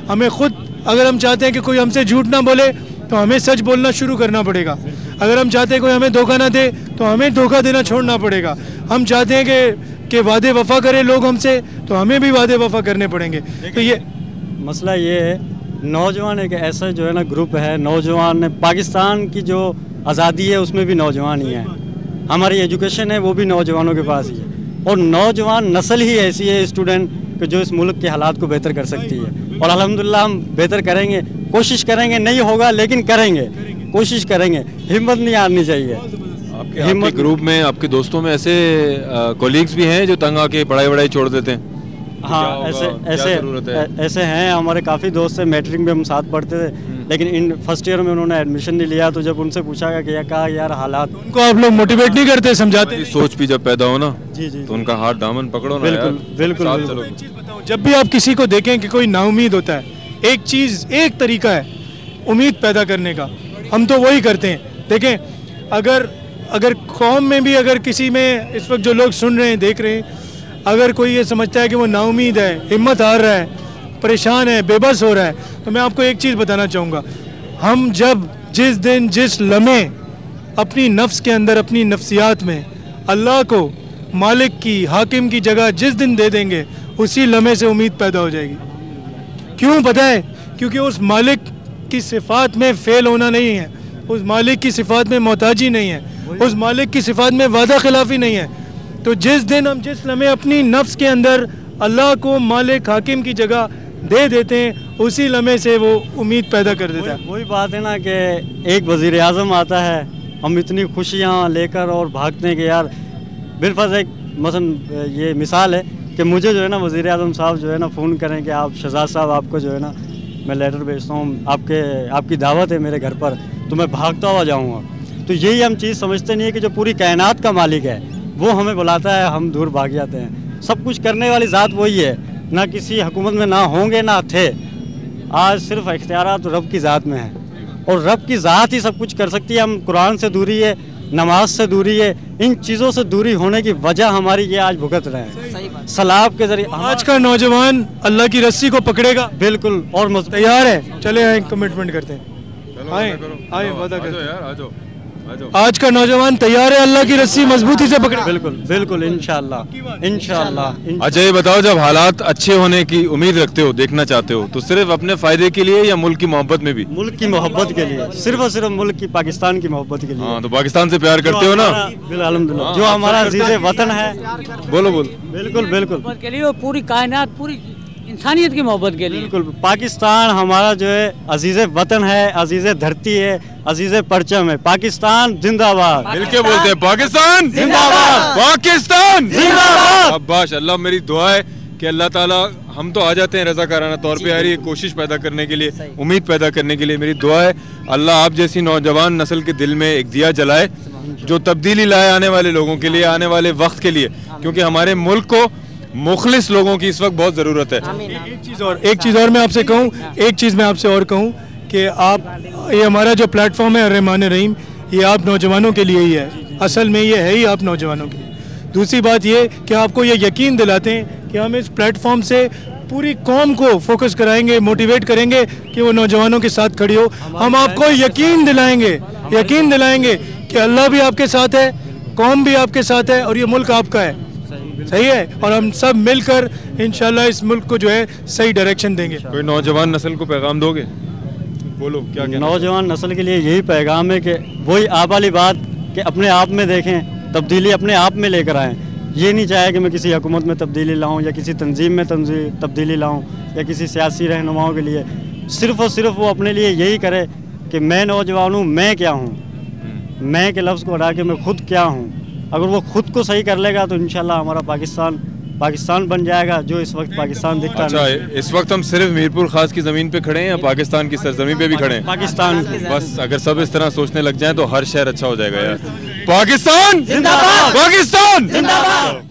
हमें ख़ुद, अगर हम चाहते हैं कि कोई हमसे झूठ ना बोले तो हमें सच बोलना शुरू करना पड़ेगा। अगर हम चाहते हैं कोई हमें धोखा ना दे तो हमें धोखा देना छोड़ना पड़ेगा। हम चाहते हैं कि वादे वफा करें लोग हमसे, तो हमें भी वादे वफा करने पड़ेंगे। तो ये मसला ये है, नौजवान एक ऐसा जो है ना ग्रुप है, नौजवान पाकिस्तान की जो आज़ादी है उसमें भी नौजवान ही है। हमारी एजुकेशन है वो भी नौजवानों के पास ही है, और नौजवान नस्ल ही ऐसी है स्टूडेंट कि जो इस मुल्क के हालात को बेहतर कर सकती है। और अल्हम्दुलिल्लाह हम बेहतर करेंगे, कोशिश करेंगे, नहीं होगा लेकिन करेंगे, कोशिश करेंगे, हिम्मत नहीं हारनी चाहिए। आपके ग्रुप में, आपके दोस्तों में ऐसे कोलीग्स भी हैं जो तंग आके पढ़ाई वढ़ाई छोड़ देते हैं? हाँ, ऐसे हैं। हमारे काफ़ी दोस्त हैं, मैट्रिक में हम साथ पढ़ते थे, लेकिन इन फर्स्ट ईयर में उन्होंने एडमिशन नहीं लिया। तो जब उनसे पूछा गया कि कहा यार हालात, उनको आप लोग मोटिवेट नहीं करते, समझाते? सोच भी जब पैदा हो ना, जी जी, तो उनका हाथ दामन पकड़ो ना। बिल्कुल बिल्कुल। जब भी आप किसी को देखें कि कोई नाउमीद होता है, एक चीज़, एक तरीका है उम्मीद पैदा करने का, हम तो वही करते हैं। देखें, अगर कौम में भी, अगर किसी में इस वक्त जो लोग सुन रहे हैं, देख रहे हैं, अगर कोई ये समझता है कि वो नाउमीद है, हिम्मत हार रहा है, परेशान है, बेबस हो रहा है, तो मैं आपको एक चीज़ बताना चाहूँगा। हम जब, जिस दिन, जिस लम्हे अपनी नफ्स के अंदर, अपनी नफ्सियात में अल्लाह को मालिक की, हाकिम की जगह जिस दिन दे देंगे, उसी लम्हे से उम्मीद पैदा हो जाएगी। क्यों पता है? क्योंकि उस मालिक की सिफ़ात में फ़ेल होना नहीं है, उस मालिक की सिफ़ात में मोहताजी नहीं है, उस मालिक की सिफ़ात में वादा खिलाफ़ी नहीं है। तो जिस दिन हम, जिस लम्हे अपनी नफ्स के अंदर अल्लाह को मालिक, हाकिम की जगह दे देते हैं, उसी लम्हे से वो उम्मीद पैदा कर देता है। वही बात है ना कि एक वज़ीर आज़म आता है, हम इतनी खुशियाँ लेकर और भागते हैं कि यार, बिलफर्ज एक मसलन ये मिसाल है कि मुझे जो है ना वज़ीर आज़म साहब जो है ना फ़ोन करें कि आप शहज़ाद साहब, आपको जो है ना मैं लेटर भेजता हूँ, आपकी दावत है मेरे घर पर, तो मैं भागता हुआ जाऊँगा। तो यही हम चीज़ समझते नहीं है कि जो पूरी कायनात का मालिक है वो हमें बुलाता है, हम दूर भाग जाते हैं। सब कुछ करने वाली ज़ात वही है, ना किसी हुकूमत में ना होंगे ना थे। आज सिर्फ इख्तियारात तो रब की ज़ात में है, और रब की ज़ात ही सब कुछ कर सकती है। हम कुरान से दूरी है, नमाज से दूरी है, इन चीज़ों से दूरी होने की वजह हमारी ये आज भुगत रहे हैं सलाब के जरिए। आज का नौजवान अल्लाह की रस्सी को पकड़ेगा, बिल्कुल, और तैयार है। चले आए, कमिटमेंट करते हैं, आए वादा करते हैं। आज का नौजवान तैयार है अल्लाह की रस्सी मजबूती से पकड़े। बिल्कुल बिल्कुल, इंशाअल्लाह इंशाअल्लाह। अच्छा, ये बताओ, जब हालात अच्छे होने की उम्मीद रखते हो, देखना चाहते हो, तो सिर्फ अपने फायदे के लिए या मुल्क की मोहब्बत में भी? मुल्क की मोहब्बत के लिए, सिर्फ और सिर्फ मुल्क की, पाकिस्तान की मोहब्बत के लिए। हाँ, तो पाकिस्तान से प्यार करते हो ना? अल्हम्दुलिल्लाह, जो हमारा अज़ीज़ वतन है। बोलो। बिल्कुल बिल्कुल, के लिए, पूरी कायनात, पूरी इंसानियत की मोहब्बत के लिए। बिल्कुल, पाकिस्तान हमारा जो है अजीज़ वतन है, अजीज़ धरती है, अजीज़ परचम है। पाकिस्तान जिंदाबाद। मिलके बोलते हैं, पाकिस्तान जिंदाबाद, पाकिस्तान जिंदाबाद। शाबाश, अल्लाह मेरी दुआ है कि अल्लाह ताला, हम तो आ जाते हैं रज़ाकाराना तौर पे यार ये कोशिश पैदा करने के लिए, उम्मीद पैदा करने के लिए। मेरी दुआ है अल्लाह आप जैसी नौजवान नस्ल के दिल में एक दिया जलाए जो तब्दीली लाए आने वाले लोगों के लिए, आने वाले वक्त के लिए, क्योंकि हमारे मुल्क को मुखलिस लोगों की इस वक्त बहुत ज़रूरत है। एक चीज़ और मैं आपसे कहूँ, एक चीज़ मैं आपसे और कहूँ कि आप, ये हमारा जो प्लेटफॉर्म है रहमान रहीम, ये आप नौजवानों के लिए ही है, असल में ये है ही आप नौजवानों के लिए। दूसरी बात ये कि आपको ये यकीन दिलाते हैं कि हम इस प्लेटफॉर्म से पूरी कौम को फोकस कराएंगे, मोटिवेट करेंगे कि वो नौजवानों के साथ खड़ी हो। हम आपको यकीन दिलाएंगे कि अल्लाह भी आपके साथ है, कौम भी आपके साथ है और ये मुल्क आपका है, सही है। और हम सब मिलकर इंशाल्लाह इस मुल्क को जो है सही डायरेक्शन देंगे। कोई नौजवान नस्ल को पैगाम दोगे? बोलो क्या कहना? नौजवान नस्ल के लिए यही पैगाम है कि वही आप वाली बात कि अपने आप में देखें, तब्दीली अपने आप में लेकर आएँ। ये नहीं चाहे कि मैं किसी हुकूमत में तब्दीली लाऊं या किसी तंजीम में तब्दीली लाऊं या किसी सियासी रहनुमाओं के लिए। सिर्फ़ और सिर्फ वो अपने लिए यही करे कि मैं नौजवान हूँ, मैं क्या हूँ, मैं के लफ्ज़ को हटा के मैं खुद क्या हूँ। अगर वो खुद को सही कर लेगा तो इंशाल्लाह हमारा पाकिस्तान बन जाएगा जो इस वक्त पाकिस्तान दिखता है। अच्छा, इस वक्त हम सिर्फ मीरपुर खास की ज़मीन पे खड़े हैं या पाकिस्तान की सरजमीन पे भी खड़े हैं? पाकिस्तान। बस अगर सब इस तरह सोचने लग जाएं तो हर शहर अच्छा हो जाएगा यार। पाकिस्तान जिंदाबाद! पाकिस्तान जिंदाबाद!